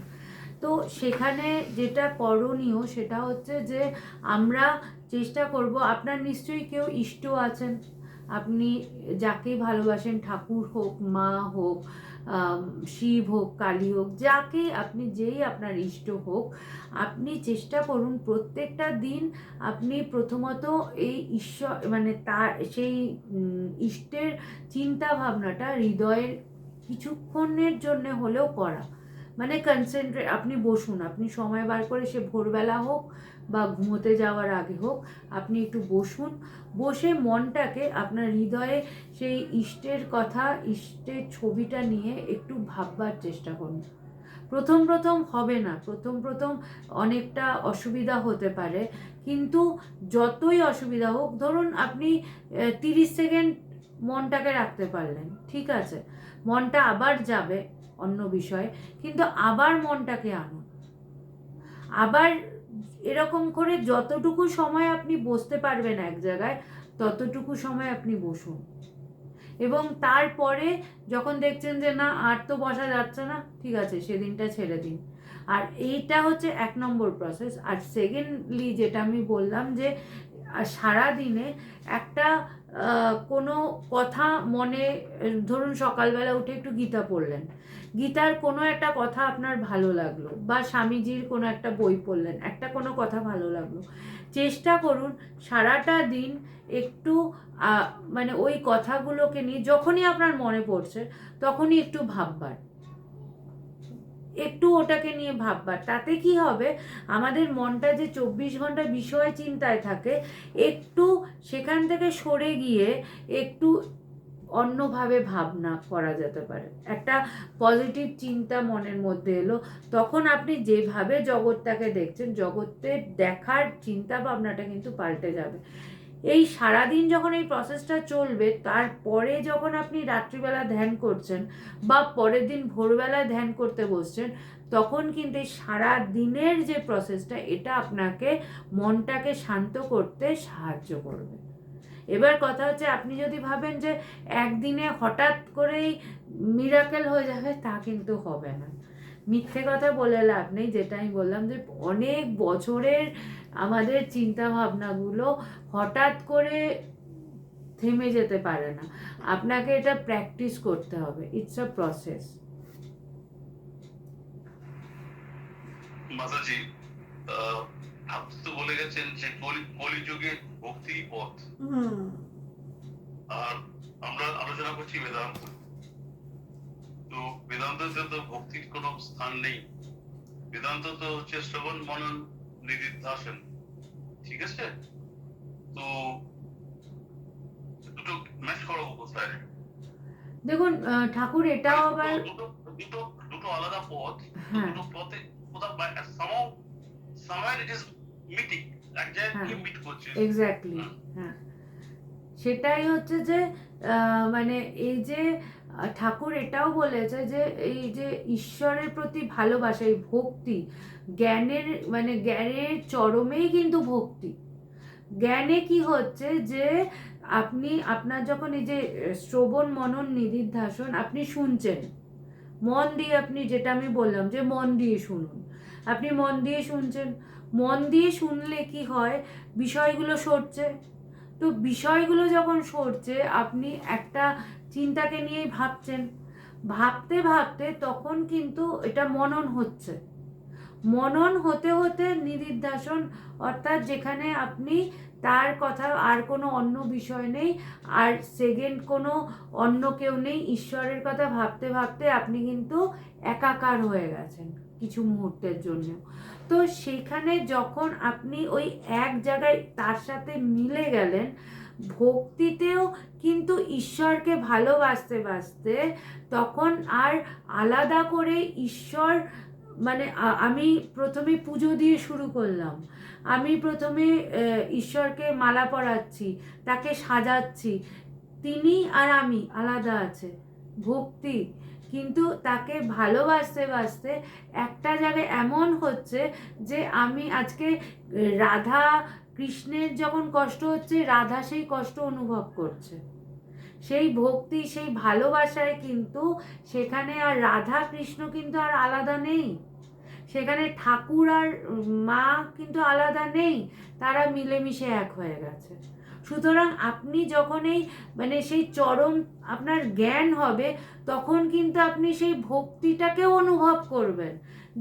তো সেখানে যেটা করণীয় সেটা হচ্ছে যে আমরা চেষ্টা করব, আপনার নিশ্চয়ই কেউ ইষ্ট আছেন, আপনি যাকেই ভালোবাসেন, ঠাকুর হোক, মা হোক, শিব হোক, কালী হোক, যাকে আপনি, যেই আপনার ইষ্ট হোক, আপনি চেষ্টা করুন প্রত্যেকটা দিন আপনি প্রথমত এই ঈশ্বর, মানে তার সেই ইষ্টের চিন্তা ভাবনাটা হৃদয়ের কিছুক্ষণের জন্য হলেও করা, মানে কনসেন্ট্রেট, আপনি বসুন, আপনি সময় বার করে, সে ভোরবেলা হোক বা ঘুমোতে যাওয়ার আগে হোক, আপনি একটু বসুন, বসে মনটাকে আপনার হৃদয়ে সেই ইষ্টের কথা, ইষ্টের ছবিটা নিয়ে একটু ভাববার চেষ্টা করুন। প্রথম প্রথম হবে না, প্রথম অনেকটা অসুবিধা হতে পারে, কিন্তু যতই অসুবিধা হোক, ধরুন আপনি 30 সেকেন্ড মনটাকে রাখতে পারলেন, ঠিক আছে, মনটা আবার যাবে অন্য বিষয়ে, কিন্তু আবার মনটাকে আনুন, আবার এরকম করে যতটুকু সময় আপনি বসতে পারবেন এক জায়গায় ততটুকু সময় আপনি বসুন, এবং তারপরে যখন দেখছেন যে না আর তো বসা যাচ্ছে না, ঠিক আছে, সেদিনটা ছেড়ে দিন। আর এইটা হচ্ছে 1 নম্বর প্রসেস। আর সেকেন্ডলি যেটা আমি বললাম যে সারা দিনে একটা কোনো কথা মনে, ধরুন সকালবেলা উঠে একটু গীতা পড়লেন, গীতার কোনো একটা কথা আপনার ভালো লাগলো, বা স্বামীজির কোনো একটা বই পড়লেন, একটা কোনো কথা ভালো লাগলো, চেষ্টা করুন সারাটা দিন একটু মানে ওই কথাগুলোকে নিয়ে যখনই আপনার মনে পড়ছে তখনই একটু ভাববার, একটু ওটাকে নিয়ে ভাববার। তাতে কি হবে, আমাদের মনটা যে 24 ঘন্টা বিষয় চিন্তায় থাকে, একটু সেখান থেকে সরে গিয়ে একটু অন্যভাবে ভাবনা করা যেতে পারে, একটা পজিটিভ চিন্তা মনের মধ্যে এলো, তখন আপনি যেভাবে জগৎটাকে দেখছেন, জগতের দেখার চিন্তা ভাবনাটা কিন্তু পাল্টে যাবে। এই সারাদিন যখন এই প্রসেসটা চলবে, তারপরে যখন আপনি রাত্রিবেলা ধ্যান করছেন বা পরের দিন ভোরবেলা ধ্যান করতে বসছেন, তখন কিন্তু এই সারা দিনের যে প্রসেসটা, এটা আপনাকে মনটাকে শান্ত করতে সাহায্য করবে। এবার কথা হচ্ছে, আপনি যদি ভাবেন যে একদিনে হঠাৎ করেই মিরাকেল হয়ে যাবে, তা কিন্তু হবে না, মিথ্যে কথা বলে লাভ নেই। যেটা আমি বললাম যে অনেক বছরের আমাদের চিন্তা ভাবনাগুলো হঠাৎ করে থেমে যেতে পারে না, আপনাকে এটা প্র্যাকটিস করতে হবে, ইটস আ প্রসেস। মাতাজি, আপনি তো বলে গেছেন যে কলিযুগে ভক্তির পথ, আর আমরা আলোচনা করছি বেদান্ত। তো বেদান্ততে তো ভক্তির কোনো স্থান নেই, বেদান্ত তো হচ্ছে শ্রবণ মনন নিদিধ্যাসন, ঠিক আছে? তো দুটো ম্যাচ করাবো কোথায়? দেখুন ঠাকুর এটাও আবার দুটো আলাদা পথ, হ্যাঁ দুটো পথে somewhere it is meeting, এক জায়গায় মিট করছে। এক্স্যাক্টলি, হ্যাঁ, সেটাই হচ্ছে যে মানে এই যে ঠাকুর এটাও বলেছে যে এই যে ঈশ্বরের প্রতি ভালোবাসা, এই ভক্তি, জ্ঞানের মানে জ্ঞানের চরমেই কিন্তু ভক্তি। জ্ঞানে কি হচ্ছে যে আপনি আপনার যখন এই যে শ্রবণ মনন নিদিধ্যাসন আপনি শুনছেন, মন দিয়ে, আপনি যেটা আমি বললাম যে মন দিয়ে শুনুন, আপনি মন দিয়ে শুনছেন, মন দিয়ে শুনলে কি হয়, বিষয়গুলো সরছে, তো বিষয়গুলো যখন সরছে আপনি একটা চিন্তাকে নিয়েই ভাবছেন, ভাবতে ভাবতে তখন কিন্তু এটা মনন হচ্ছে, মনন হতে হতে নিদিধ্যাসন, অর্থাৎ যেখানে আপনি তার কথা আর কোনো অন্য বিষয় নেই, আর সেকেন্ড কোনো অন্য কেউ নেই, ঈশ্বরের কথা ভাবতে ভাবতে আপনি কিন্তু একাকার হয়ে গেছেন কিছু মুহূর্তের জন্য। তো সেখানে যখন আপনি ওই এক জায়গায় তার সাথে মিলে গেলেন, ভক্তিতেও কিন্তু ঈশ্বরকে ভালোবাসতে বাসতে তখন আর আলাদা করে ঈশ্বর মানে আমি প্রথমে পুজো দিয়ে শুরু করলাম, আমি প্রথমে ঈশ্বরকে মালা পরাচ্ছি, তাকে সাজাচ্ছি, তিনি আর আমি আলাদা আছে, ভক্তি কিন্তু তাকে ভালোবাসতে বাসতে একটা জায়গায় এমন হচ্ছে যে আমি আজকে রাধা কৃষ্ণের যখন কষ্ট হচ্ছে, রাধা সেই কষ্ট অনুভব করছে, সেই ভক্তি সেই ভালোবাসায় কিন্তু সেখানে আর রাধা কৃষ্ণ কিন্তু আর আলাদা নেই, সেখানে ঠাকুর আর মা কিন্তু আলাদা নেই, তারা মিলেমিশে এক হয়ে গেছে। সুতরাং আপনি যখন এই মানে সেই চরম আপনার জ্ঞান হবে, তখন কিন্তু আপনি সেই ভক্তিটাকেও অনুভব করবেন,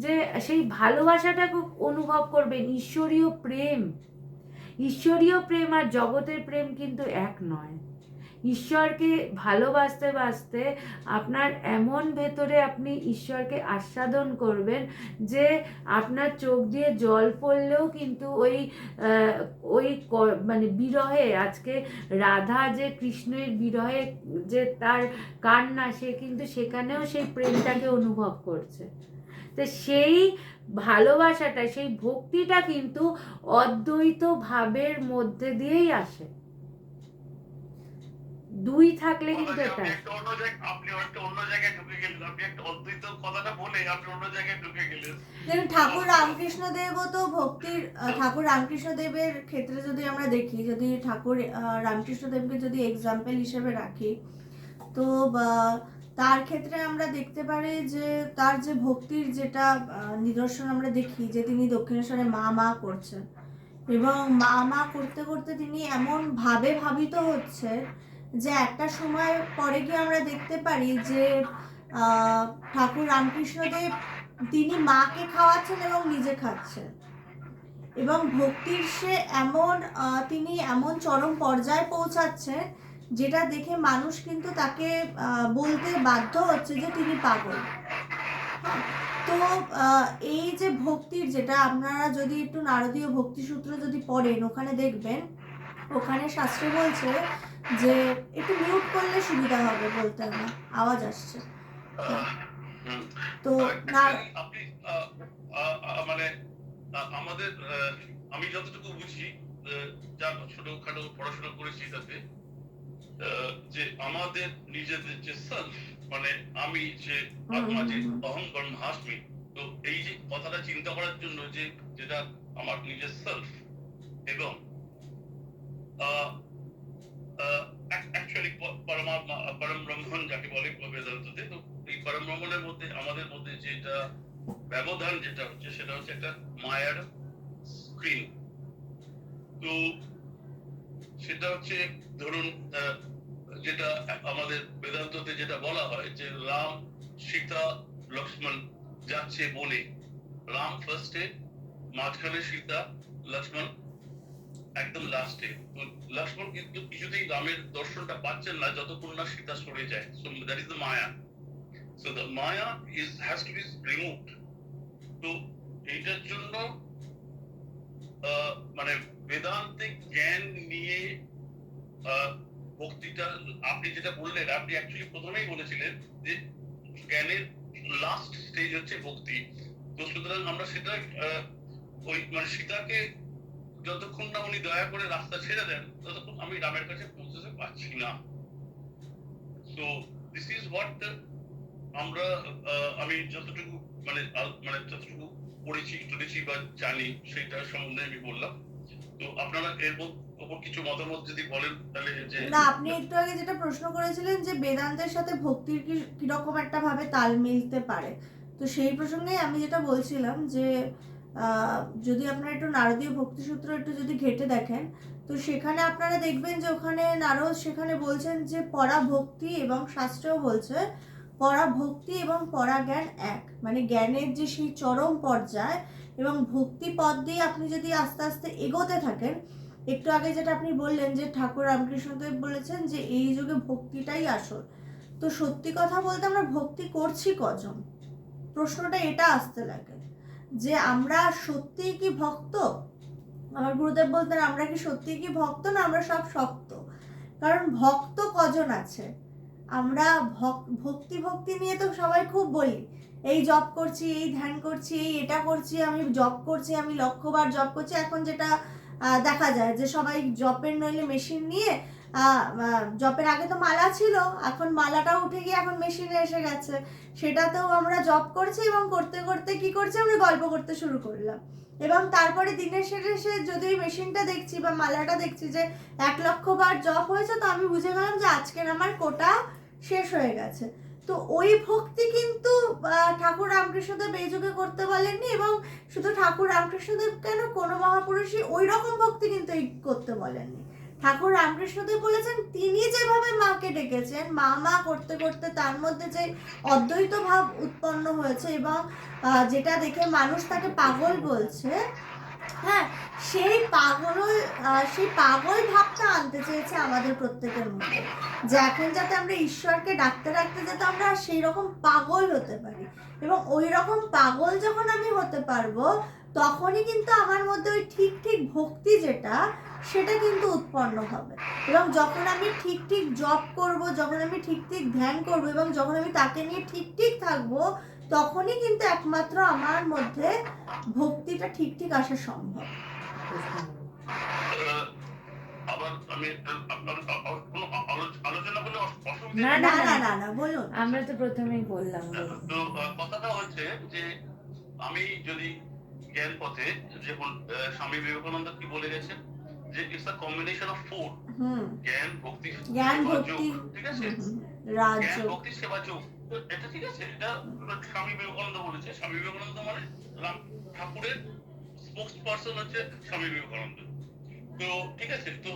যে সেই ভালোবাসাটাকে অনুভব করবেন, ঈশ্বরীয় প্রেম। ঈশ্বরীয় প্রেম আর জগতের প্রেম কিন্তু এক নয়। ঈশ্বরকে ভালোবাসতে বাসতে আপনার এমন ভেতরে আপনি ঈশ্বরকে আস্বাদন করবেন যে আপনার চোখ দিয়ে জল পড়লেও কিন্তু ওই মানে বিরহে, আজকে রাধা যে কৃষ্ণের বিরহে যে তার কান্না, সে কিন্তু সেখানেও সেই প্রেমটাকে অনুভব করছে। তো সেই ভালোবাসাটা, সেই ভক্তিটা কিন্তু অদ্বৈত ভাবের মধ্যে দিয়েই আসে। দুই থাকলে কিন্তু এটা আপনি একটা অন্য জায়গায় ঢুকে গেলেন, আপনি একটা অদ্বৈত কথাটা বলে আপনি অন্য জায়গায় ঢুকে গেলেন। দেখুন ঠাকুর রামকৃষ্ণ দেবও তো ভক্তির ঠাকুর রামকৃষ্ণ দেবের ক্ষেত্রে যদি আমরা দেখি, যদি ঠাকুর রামকৃষ্ণ দেবকে যদি এক্সাম্পল হিসেবে রাখি, তো তার ক্ষেত্রে আমরা দেখতে পারি যে তার যে ভক্তির যেটা নিদর্শন আমরা দেখি, যে তিনি দক্ষিণেশ্বরে মা মা করছেন, এবং মা মা করতে করতে তিনি এমন ভাবে ভাবিত হচ্ছে যে একটা সময় পরে গিয়ে আমরা দেখতে পারি যে ঠাকুর রামকৃষ্ণদেব তিনি মাকে খাওয়াচ্ছেন এবং নিজে খাচ্ছেন, এবং ভক্তির সে এমন তিনি এমন চরম পর্যায়ে পৌঁছাচ্ছেন যেটা দেখে মানুষ কিন্তু তাকে বলতে বাধ্য হচ্ছে যে তিনি পাগল। তো এই যে ভক্তির, যেটা আপনারা যদি একটু নারদীয় ভক্তিসূত্র যদি পড়েন, ওখানে দেখবেন, ওখানে শাস্ত্রে বলছে যে একটু মিউট করলে সুবিধা হবে, বলতে না আওয়াজ আসছে। তো আপনি মানে আমাদের আমি যতটুকু বুঝি, যা ছোটখাটো পড়াশোনা করেছি তাতে, যে আমাদের নিজেদের যে সেলফ, মানে আমি যে আত্মা, যে অহং ব্রহ্মাস্মি, তো এই যে কথাটা চিন্তা করার জন্য যে যেটা আমার নিজের সেলফ, এবং অ্যাকচুয়ালি পরম ব্রহ্মণ যাকে বলে বেদান্ততে, তো এই পরম ব্রহ্মণের মধ্যে আমাদের মধ্যে যেটা ব্যবধান যেটা হচ্ছে, সেটা হচ্ছে একটা মায়ার স্ক্রিন। তো সেটা হচ্ছে ধরুন যেটা আমাদের বেদান্ততে যেটা বলা হয় যে রাম, সীতা, লক্ষ্মণ যাচ্ছে বনে, রাম ফার্স্টে, মাঝখানে সীতা, লক্ষ্মণ একদম লাস্টে। তো লক্ষ্মণ কিন্তু কিছুতেই রামের দর্শনটা পাচ্ছেন না যতক্ষণ না সীতা সরে যায়। So that is the Maya. So the Maya has to B removed. তো এইটার জন্য মানে বেদান্তিক জ্ঞান নিয়ে ভক্তিটা, আপনি যেটা বললেন, আপনি অ্যাকচুয়ালি প্রথমেই বলেছিলেন যে জ্ঞানের লাস্ট স্টেজ হচ্ছে ভক্তি। তো সুতরাং আমরা সেটা ওই মানে সীতাকে যতক্ষণ না উনি দয়া করে রাস্তা ছেড়ে দেন, ততক্ষণ আমি রামের কাছে পৌঁছতে পারছি না। সো দিস ইজ হোয়াট আমরা আমি যতটুকু মানে যতটুকু পড়েছি টুরেছি বা জানি সেটা সম্বন্ধে আমি বললাম। তো আপনারা এর উপর কিছু মতামত যদি বলেন তাহলে। যে না, আপনি একটু আগে যেটা প্রশ্ন করেছিলেন যে বেদান্তের সাথে ভক্তির কিরকম একটা ভাবে তাল মিলতে পারে, তো সেই প্রসঙ্গে আমি যেটা বলছিলাম যে যদি আপনারা একটু নারদীয় ভক্তিসূত্র একটু যদি ঘেটে দেখেন, তো সেখানে আপনারা দেখবেন যে ওখানে নারদ সেখানে বলছেন যে পরা ভক্তি, এবং শাস্ত্রেও বলছে পরা ভক্তি এবং পরা জ্ঞান এক, মানে জ্ঞানের যে সেই চরম পর্যায় এবং ভক্তি পথ দিয়ে আপনি যদি আস্তে আস্তে এগোতে থাকেন। একটু আগে যেটা আপনি বললেন যে ঠাকুর রামকৃষ্ণদেব বলেছেন যে এই যুগে ভক্তিটাই আসল, তো সত্যি কথা বলতে আমরা ভক্তি করছি কজন, প্রশ্নটা এটা আসতে লাগে যে আমরা সত্যিই কি ভক্ত। আমার গুরুদেব বলতেন আমরা কি সত্যিই কি ভক্ত, না আমরা সব শক্ত। কারণ ভক্ত কজন আছে, আমরা ভক্তি নিয়ে তো সবাই খুব বলি, এই জব করছি, এই ধ্যান করছি, এই এটা করছি, আমি জব করছি, আমি লক্ষবার জব করছি। এখন যেটা দেখা যায় যে সবাই জপের নইলে মেশিন নিয়ে, জপের আগে তো মালা ছিল, এখন মালাটাও উঠে গিয়ে এখন মেশিনে এসে গেছে, সেটাতেও আমরা জপ করছি, এবং করতে করতে কি করছি, আমরা গল্প করতে শুরু করলাম, এবং তারপরে দিনের শেষে যদি মেশিনটা দেখছি বা মালাটা দেখছি যে 1,00,000 বার জপ হয়েছে, তো আমি বুঝে গেলাম যে আজকের আমার কোটা শেষ হয়ে গেছে। তো ওই ভক্তি কিন্তু ঠাকুর রামকৃষ্ণদেব এই যুগে করতে বলেননি, এবং শুধু ঠাকুর রামকৃষ্ণদেব কেন, কোনো মহাপুরুষই ওই রকম ভক্তি কিন্তু করতে বলেননি। ঠাকুর রামকৃষ্ণদেব বলেছেন তিনি যেভাবে মাকে ডেকেছেন, মা মা করতে করতে তার মধ্যে যে অদ্বৈত ভাব উৎপন্ন হয়েছে, এবং যেটা দেখে মানুষ তাকে পাগল বলছে, হ্যাঁ, সেই পাগল ভাবটা আনতে চেয়েছে আমাদের প্রত্যেকের মধ্যে, যে এখন যাতে আমরা ঈশ্বরকে ডাকতে ডাকতে যাতে আমরা সেই রকম পাগল হতে পারি, এবং ওই রকম পাগল যখন আমি হতে পারবো, তখনই কিন্তু আমার মধ্যে ওই ঠিক ঠিক ভক্তি যেটা, সেটা কিন্তু উৎপন্ন হবে। এবং যখন আমি ঠিক ঠিক জপ করব, যখন আমি ঠিক ঠিক ধ্যান করব, এবং যখন আমি তাকে নিয়ে ঠিক ঠিক থাকবো, তখনই কিন্তু একমাত্র আমার মধ্যে ভক্তিটা ঠিক ঠিক আসা সম্ভব। আবার আমি আপনার কোনো আলোচনা করলে অসুবিধা না, নেই? না না না না বলুন। আমরা তো প্রথমেই বললাম। তো কথাটা হচ্ছে যে আমি যদি জ্ঞান পথে, যেমন স্বামী বিবেকানন্দ কি বলে গেছেন যে it's a combination of four, hmm, জ্ঞান, ভক্তি, জ্ঞান, সেবা, ভক্তি, যোগ, ঠিক আছে? রাজ, জ্ঞান, ভক্তি, সেবা, যোগ, তো এটা ঠিক আছে, এটা স্বামী বিবেকানন্দ বলেছে। স্বামী বিবেকানন্দ মানে রাম ঠাকুরের স্পোক্স পার্সন হচ্ছে স্বামী বিবেকানন্দ। তো ঠিক আছে, তো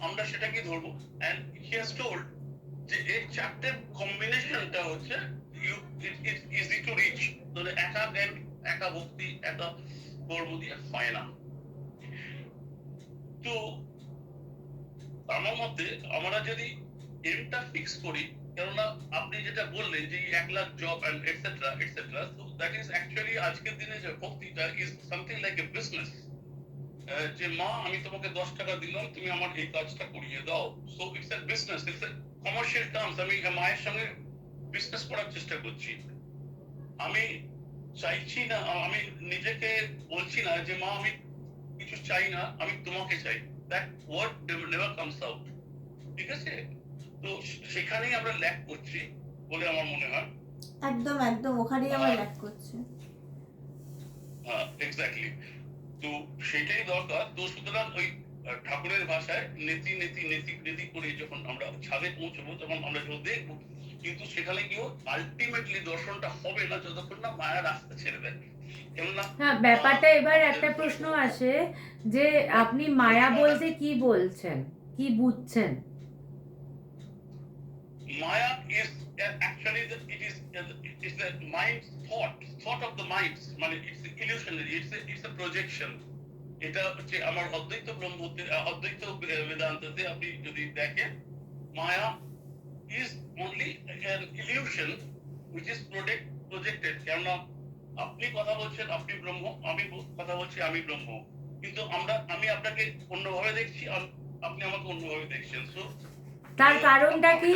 আমরা সেটাকে ধরবো। এন্ড হি হ্যাজ টোল্ড যে এই চারটে কম্বিনেশনটা হচ্ছে ইটস ইজি টু রিচ। তাহলে একা জ্ঞান, একা ভক্তি, একা কর্ম দিয়ে হয় না। তো আমার মতে আমরা যদি এমটা ফিক্স করি, কেননা আপনি যেটা বললেন যে 1 lakh job and etcetera etcetera, so that is actually আজকের দিনে যে ভক্তিটা is something like a business. যে মা আমি তোমাকে 10 টাকা দিলাম, তুমি আমার এই কাজটা করিয়ে দাও। So it's a business, it's a commercial terms. আমি মায়ের সঙ্গে বিজনেস করার চেষ্টা করছি। আমি চাইছি না, আমি নিজেকে বলছি না যে মা আমি কিছু চাই না, আমি তোমাকে চাই। That word never comes out, ঠিক আছে? তো সেখানেই আমরা ল্যাক করছি বলে আমার মনে হয়। একদম একদম ওখানেই আমার ল্যাক করছে। এক্স্যাক্টলি। তো সেটাই দরকার। তো সুতরাং ওই ঠাকুরের ভাষায় নেতি নেতি নেতি নেতি করে যখন আমরা ছাদে পৌঁছবো, তখন আমরা যখন দেখবো, কিন্তু সেখানে গিয়েও আলটিমেটলি দর্শনটা হবে না যতক্ষণ না মায়া রাস্তা ছেড়ে দেয়। কেননা হ্যাঁ, ব্যাপারটা এবার একটা প্রশ্ন আসে যে আপনি মায়া বলতে কি বলছেন, কি বুঝছেন? Maya is actually it is the mind's thought of the minds. মানে it's illusionary, it's a projection. এটা হচ্ছে আমার অদ্বৈত ব্রহ্মতে, অদ্বৈত বেদান্ততে আপনি যদি দেখেন, মায়া is only an illusion which is projected. কেননা আপনি কথা বলছেন আপনি ব্রহ্ম, আমি কথা বলছি আমি ব্রহ্ম, কিন্তু আমি আপনাকে অন্যভাবে দেখছি, আপনি আমাকে অন্যভাবে দেখছেন। সো তার কারণটা কি?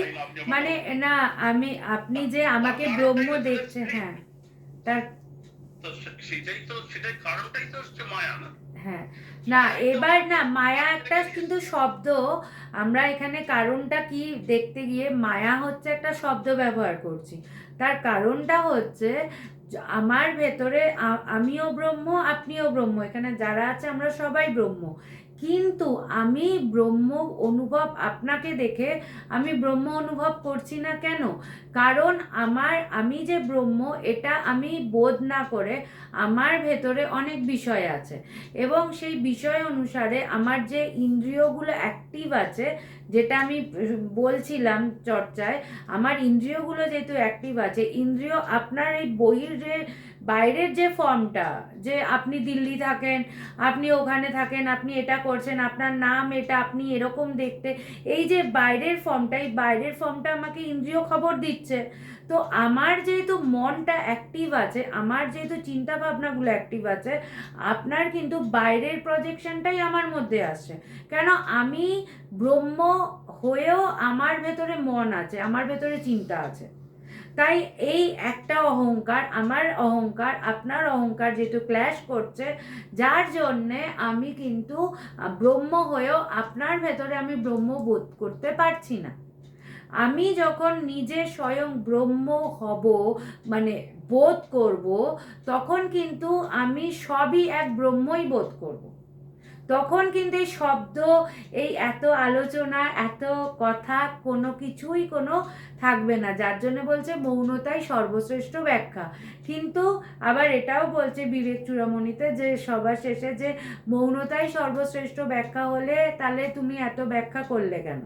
মানে না, আপনি যে আমাকে ব্রহ্ম দেখছেন, হ্যাঁ, তার সেটাই কারণটাই তো হচ্ছে মায়া, না? হ্যাঁ, না এবার না, মায়া একটা কিন্তু শব্দ। আমরা এখানে কারণটা কি দেখতে গিয়ে মায়া হচ্ছে একটা শব্দ ব্যবহার করছি। তার কারণটা হচ্ছে আমার ভেতরে আমিও ব্রহ্ম, আপনিও ব্রহ্ম, এখানে যারা আছে আমরা সবাই ব্রহ্ম, কিন্তু আমি ব্রহ্ম অনুভব, আপনাকে দেখে আমি ব্রহ্ম অনুভব করছি না। কেন? কারণ আমি যে ব্রহ্ম এটা আমি বোধ না করে আমার ভেতরে অনেক বিষয় আছে, এবং সেই বিষয় অনুসারে আমার যে ইন্দ্রিয়গুলো অ্যাক্টিভ আছে, যেটা আমি বলছিলাম চর্চায়, আমার ইন্দ্রিয়গুলো যেহেতু অ্যাক্টিভ আছে, ইন্দ্রিয় আপনার এই বাইরের যে ফর্মটা, যে আপনি দিল্লি থাকেন, আপনি ওখানে থাকেন, আপনি এটা করছেন, আপনার নাম এটা, আপনি এরকম দেখতে, এই যে বাইরের ফর্মটা, এই বাইরের ফর্মটা আমাকে ইন্দ্রিয় খবর দিচ্ছে। তো আমার যেহেতু মনটা অ্যাক্টিভ আছে, আমার যেহেতু চিন্তা ভাবনাগুলো অ্যাক্টিভ আছে, আপনার কিন্তু বাইরের প্রজেকশনটাই আমার মধ্যে আসে। কেন? আমি ব্রহ্ম হয়েও আমার ভেতরে মন আছে, আমার ভেতরে চিন্তা আছে। তাই এই একটা অহংকার, আমার অহংকার আপনার অহংকার যেহেতু ক্ল্যাশ করছে, যার জন্যে আমি কিন্তু ব্রহ্ম হয়েও আপনার ভেতরে আমি ব্রহ্ম বোধ করতে পারছি না। আমি যখন নিজে স্বয়ং ব্রহ্ম হব, মানে বোধ করব, তখন কিন্তু আমি সবই এক ব্রহ্মই বোধ করব। তখন কিন্তু এই শব্দ, এই এত আলোচনা, এত কথা, কোনো কিছুই কোনো থাকবে না। যার জন্য বলছে মৌনতাই সর্বশ্রেষ্ঠ ব্যাখ্যা। কিন্তু আবার এটাও বলছে বিবেক চূড়ামণিতে যে সবার শেষে যে মৌনতাই সর্বশ্রেষ্ঠ ব্যাখ্যা হলে তাহলে তুমি এত ব্যাখ্যা করলে কেন?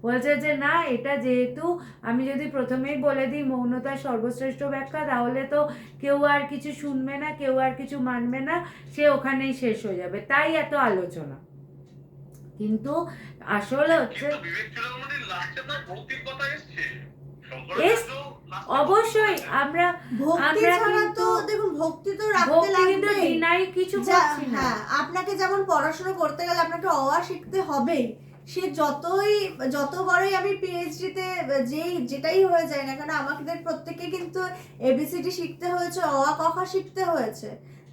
বলছে যে না, এটা যেহেতু আমি যদি প্রথমেই বলে দিই মৌনতা সর্বশ্রেষ্ঠ ব্যাখ্যা, তাহলে তো কেউ আর কিছু শুনবে না, কেউ আর কিছু মানবে না, সে ওখানেই শেষ হয়ে যাবে, তাই এত আলোচনা। কিন্তু আসলে হচ্ছে অবশ্যই আমরা ভক্তি ছাড়া তো দেখুন, ভক্তি তো রাখতে কিন্তু ডিনাই কিছু করছি না। হ্যাঁ, আপনাকে যেমন পড়াশোনা করতে গেলে আপনাকে অ আ শিখতে হবেই, সে যত বড়ই আমি পিএইচডিতে যেটাই হয়ে যায় না কেন, আমাদের প্রত্যেকে কিন্তু এবিসিডি শিখতে হয়েছে, অ আ ক খ শিখতে হয়েছে,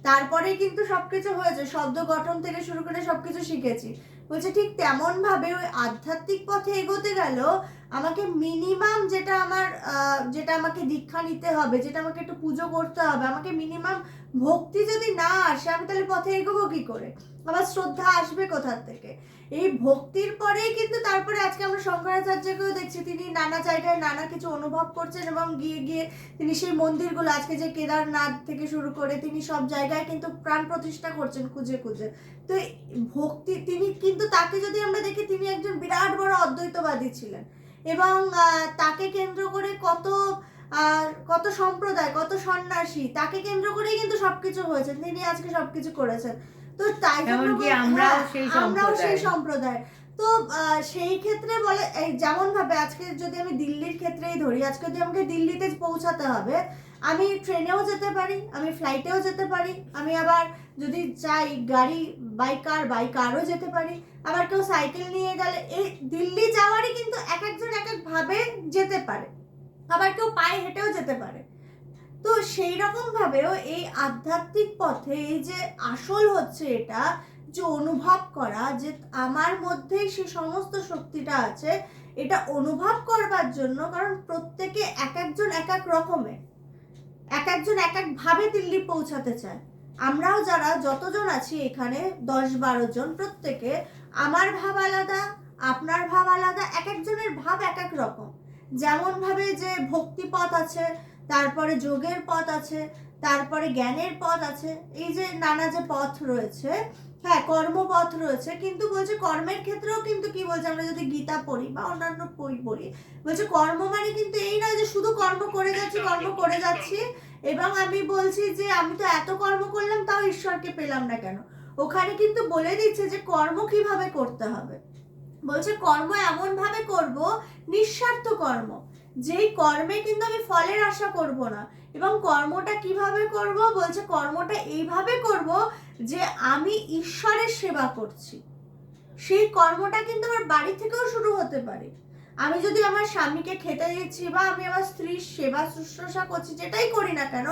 তারপরে কিন্তু সবকিছু হয়েছে, শব্দ গঠন থেকে শুরু করে সবকিছু শিখেছি। বলছে ঠিক তেমন ভাবে ওই আধ্যাত্মিক পথে এগোতে গেল আমাকে মিনিমাম যেটা আমাকে দীক্ষা নিতে হবে, যেটা আমাকে একটু পুজো করতে হবে, আমাকে মিনিমাম ভক্তি যদি না আসে আমি তাহলে পথে এগোবো কি করে? আমার শ্রদ্ধা আসবে কোথার থেকে? এই ভক্তির পরেই কিন্তু তারপরে আজকে আমরা শঙ্করাচার্যকেও দেখছি, তিনি নানা জায়গায় নানা কিছু অনুভব করছেন এবং গিয়ে গিয়ে তিনি সেই মন্দিরগুলো, আজকে যে কেদারনাথ থেকে শুরু করে তিনি সব জায়গায় কিন্তু প্রাণ প্রতিষ্ঠা করছেন খুঁজে খুঁজে। তো ভক্তি, তিনি কিন্তু তাকে যদি আমরা দেখি, তিনি একজন বিরাট বড় অদ্বৈতবাদী ছিলেন এবং তাকে কেন্দ্র করে কত সম্প্রদায়, কত সন্ন্যাসী, তাকে কেন্দ্র করেই কিন্তু সবকিছু হয়েছে, তিনি আজকে সবকিছু করেছেন। তো তাই জন্য আমরাও সেই সম্প্রদায়। তো সেই ক্ষেত্রে বলে যেমন ভাবে আজকে যদি আমি দিল্লির ক্ষেত্রেই ধরি, আজকে যদি আমাকে দিল্লিতে পৌঁছাতে হবে, আমি ট্রেনেও যেতে পারি, আমি ফ্লাইটেও যেতে পারি, আমি আবার যদি চাই গাড়ি বাই কারও যেতে পারি, আবার কেউ সাইকেল নিয়ে গেলে এই দিল্লি যাওয়ারই কিন্তু এক একজন এক এক ভাবে যেতে পারে, আবার কেউ পায়ে হেঁটেও যেতে পারে। তো সেই রকম ভাবেও এই আধ্যাত্মিক পথে এই যে আসল হচ্ছে এটা যে অনুভব করা যে আমার মধ্যেই সে সমস্ত শক্তিটা আছে, এটা অনুভব করবার জন্য, কারণ প্রত্যেকে এক একজন এক এক রকমের, এক একজন এক এক ভাবে দিল্লি পৌঁছাতে চায়। আমরাও যারা যতজন আছি এখানে 10-12 জন, প্রত্যেকে আমার ভাব আলাদা, আপনার ভাব আলাদা, এক একজনের ভাব এক এক রকম। যেমন ভাবে যে ভক্তি পথ আছে, তারপরে যোগের পথ আছে, তারপরে জ্ঞানের পথ আছে, এই যে নানা যে পথ রয়েছে, হ্যাঁ কর্মপথ রয়েছে, কিন্তু বলছে কর্মের ক্ষেত্রেও কিন্তু কি বলছে, আমরা যদি গীতা পড়ি বা অন্যান্য বই পড়ি, বলছে কর্ম মানে কিন্তু এই নয় যে শুধু কর্ম করে যাচ্ছি এবং আমি বলছি যে আমি তো এত কর্ম করলাম তাও ঈশ্বরকে পেলাম না কেন। ওখানে কিন্তু বলে দিচ্ছে যে কর্ম কিভাবে করতে হবে। বলছে কর্ম এমন ভাবে করব, নিঃস্বার্থ কর্ম, যেই কর্মে কিন্তু আমি ফলের আশা করব না। এবং কর্মটা কিভাবে করব, বলছে কর্মটা এইভাবে করব যে আমি ঈশ্বরের সেবা করছি। সেই কর্মটা কিন্তু আমার বাড়ি থেকেও শুরু হতে পারে। আমি যদি আমার স্বামীকে খেতে দিচ্ছি বা আমি আমার স্ত্রীর সেবা শুশ্রূষা করছি, যেটাই করি না কেন,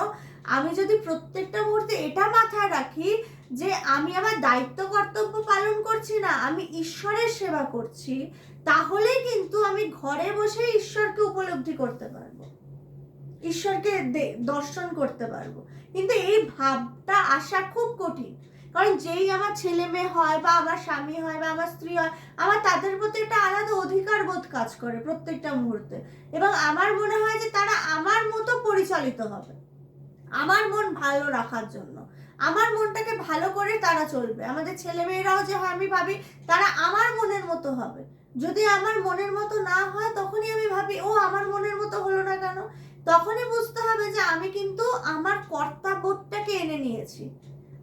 আমি যদি প্রত্যেকটা মুহূর্তে এটা মাথায় রাখি যে আমি আমার দায়িত্ব কর্তব্য পালন করছি না, আমি ঈশ্বরের সেবা করছি, তাহলেই কিন্তু আমি ঘরে বসে ঈশ্বরকে উপলব্ধি করতে পারবো, ঈশ্বরকে দর্শন করতে পারবো। কিন্তু এই ভাবটা আসা খুব কঠিন, কারণ যেই আমার ছেলে মেয়ে হয় বা আমার স্বামী হয় বা আমার স্ত্রী হয়, আমার তাদের প্রতি একটা আলাদা অধিকার বোধ কাজ করে প্রত্যেকটা মুহূর্তে, এবং আমার মনে হয় যে তারা আমার মতো পরিচালিত হবে, আমার মন ভালো রাখার জন্য, আমার মনটাকে ভালো করে তারা চলবে। আমাদের ছেলে মেয়েরাও যে হয়, আমি ভাবি তারা আমার মনের মতো হবে। যদি আমার মনের মতো না হয়, তখনই আমি ভাবি ও আমার মনের মতো হলো না কেন। তখনই বুঝতে হবে যে আমি কিন্তু আমার কর্তব্যটাকে এনে নিয়েছি,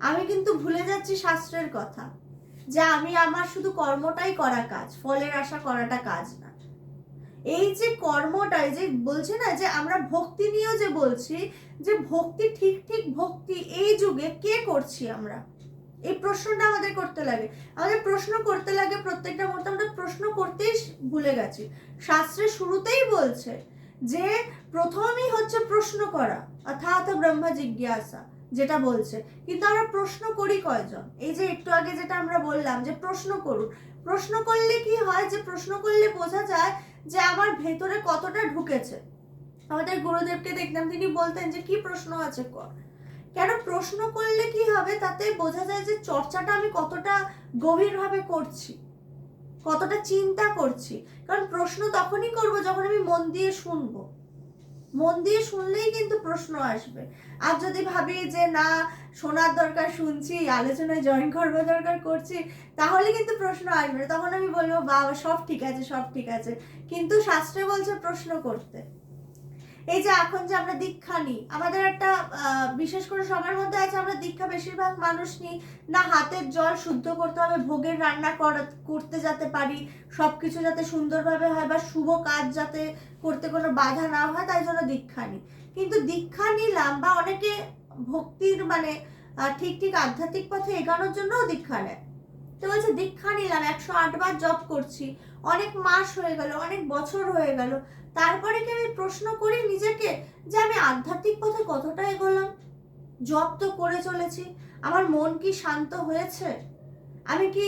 আমি কিন্তু ভুলে যাচ্ছি শাস্ত্রের কথা, যে আমি আমার শুধু কর্মটাই করা কাজ, ফলের আশা করাটা কাজ না। এই যে কর্মটা, এই যে বলছে না যে আমরা ভক্তি নিয়েও যে বলছি যে ভক্তি ঠিক ভক্তি এই যুগে কে করছি আমরা, এই প্রশ্নটা আমাদের করতে লাগে। আমাদের প্রশ্ন করতে লাগে প্রত্যেকটা মুহূর্তে, আমরা প্রশ্ন করতেই ভুলে গেছি। শাস্ত্রের শুরুতেই বলছে যে প্রথমেই হচ্ছে প্রশ্ন করা, অর্থাৎ ব্রহ্ম জিজ্ঞাসা যেটা বলছে, কিন্তু আমরা প্রশ্ন করি কয়জন? এই যে একটু আগে যেটা আমরা বললাম যে প্রশ্ন করুন, প্রশ্ন করলে কি হয়, যে প্রশ্ন করলে বোঝা যায় যে আমার ভেতরে কতটা ঢুকেছে। আমাদের গুরুদেবকে দেখলাম, তিনি বলতেন যে কি প্রশ্ন আছে কর। কেন প্রশ্ন করলে কি হবে, তাতে বোঝা যায় যে চর্চাটা আমি কতটা গভীরভাবে করছি, কতটা চিন্তা করছি। কারণ প্রশ্ন তখনই করব যখন আমি মন দিয়ে শুনবো, মন দিয়ে শুনলেই কিন্তু প্রশ্ন আসবে। আর যদি ভাবি যে না শোনার দরকার, শুনছি, আলোচনায় জয়েন করবো দরকার করছি, তাহলে কিন্তু প্রশ্ন আসবে। তখন আমি বলবো বাবা সব ঠিক আছে, কিন্তু শাস্ত্রে বলছে প্রশ্ন করতে। এই যে এখন যে আমরা দীক্ষা নিই, আমাদের একটা বিশেষ করে সবার মধ্যে আছে, আমরা দীক্ষা বেশিরভাগ মানুষ নিই না হাতের জল শুদ্ধ করতে হবে, ভোগের রান্না করতে যাতে পারি, সবকিছু যাতে সুন্দরভাবে হয়, বা শুভ কাজ যাতে করতে কোনো বাধা না হয়, তাই জন্য দীক্ষা নিই। কিন্তু দীক্ষা নিলাম, বা অনেকে ভক্তির মানে ঠিক আধ্যাত্মিক পথে এগোনোর জন্যও দীক্ষা নেয়, তো বলছে দীক্ষা নিলাম, 108 বার জপ করছি, অনেক মাস হয়ে গেল, অনেক বছর হয়ে গেল, তারপরে কি আমি প্রশ্ন করি নিজেকে যে আমি আধ্যাত্মিক পথে কতটা এগোলাম? জপ তো করে চলেছি, আমার মন কি শান্ত হয়েছে? আমি কি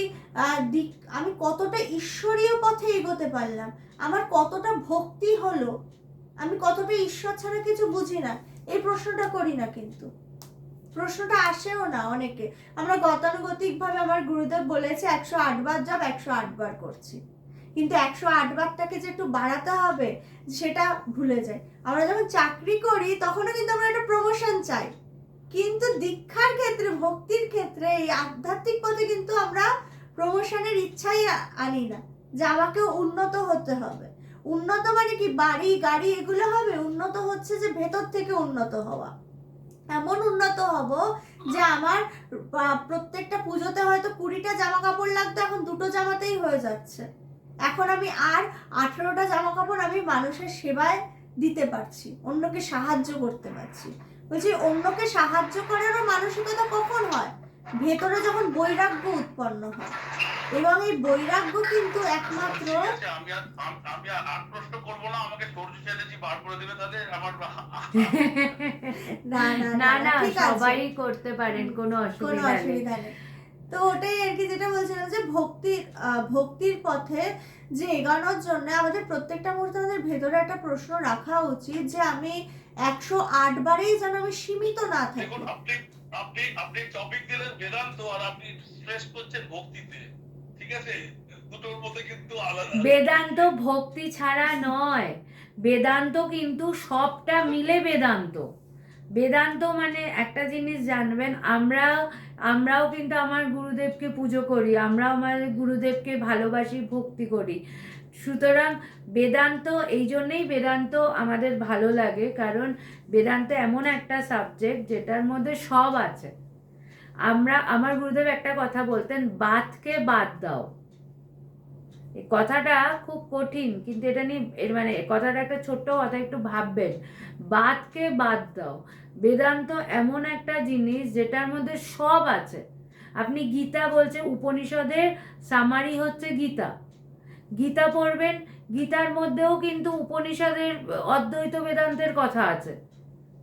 আমি কতটা ঈশ্বরীয় পথে এগোতে পারলাম? আমার কতটা ভক্তি হলো? আমি কতটা ঈশ্বর ছাড়া কিছু বুঝি না? এই প্রশ্নটা করি না, কিন্তু প্রশ্নটা আসেও না অনেকে। আমরা গতানুগতিকভাবে, আমার গুরুদেব বলেছে 108 বার জব 108 বার করছি, কিন্তু 108 বারটাকে যে একটু বাড়াতে হবে সেটা ভুলে যাই। আমরা যখন চাকরি করি তখনও কিন্তু আমরা একটা প্রমোশন চাই, কিন্তু দীক্ষার ক্ষেত্রে, ভক্তির ক্ষেত্রে, এই আধ্যাত্মিক পথে কিন্তু আমরা প্রমোশনের ইচ্ছাই আনি না, যে আমাকে উন্নত হতে হবে। উন্নত মানে কি বাড়ি গাড়ি এগুলো হবে? উন্নত হচ্ছে যে ভেতর থেকে উন্নত হওয়া। এমন উন্নত হব যে আমার প্রত্যেকটা পুজোতে হয়তো 20টা জামা কাপড় লাগতো, এখন 2টো জামাতেই হয়ে যাচ্ছে। এখন আমি আর 18টা জামা কাপড় আমি মানুষের সেবায় দিতে পারছি, অন্যকে সাহায্য করতে পারছি। বলছি অন্যকে সাহায্য করারও মানসিকতা কখন হয়? ভেতরে যখন বৈরাগ্য উৎপন্ন হয়, এবং এই বৈরাগ্য কিন্তু একমাত্র আমি আর প্রশ্ন করবো না, আমাকে সূর্য চ্যাটার্জি বার করে দেবে তাদের আমার না না না না ঠিক আছে, সবাই করতে পারেন, কোনো কোনো অসুবিধা নেই। অসুবিধা নেই। তো ওটাই আর কি যেটা বলছিলাম, যে ভক্তির পথে যে এগোনোর জন্য আমাদের প্রত্যেকটা মুহূর্তে আমাদের ভেতরে একটা প্রশ্ন রাখা উচিত যে আমি 108 বারেই যেন আমি সীমিত না থাকি। দেখুন, আপনি টপিক দিলেন বেদান্ত, আর আপনি স্ট্রেস করছেন ভক্তিতে, ঠিক আছে? দুটোর মধ্যে কিন্তু আলাদা। বেদান্ত ভক্তি ছাড়া নয়, বেদান্ত কিন্তু সবটা মিলে বেদান্ত। বেদান্ত মানে একটা জিনিস জানবেন, আমরাও কিন্তু আমার গুরুদেবকে পুজো করি, আমরাও আমাদের গুরুদেবকে ভালোবাসি, ভক্তি করি। সুতরাং বেদান্ত, এই জন্যেই বেদান্ত আমাদের ভালো লাগে, কারণ বেদান্ত এমন একটা সাবজেক্ট যেটার মধ্যে সব আছে। আমার গুরুদেব একটা কথা বলতেন, বাতকে বাদ দাও। এই কথাটা খুব কঠিন, কিন্তু এটা নিয়ে মানে কথাটা একটা ছোট্ট কথা, একটু ভাববেন। বাদকে বাদ দাও। বেদান্ত এমন একটা জিনিস যেটার মধ্যে সব আছে। আপনি গীতা বলছে, উপনিষদের সামারি হচ্ছে গীতা। গীতা পড়বেন, গীতার মধ্যেও কিন্তু উপনিষদের অদ্বৈত বেদান্তের কথা আছে।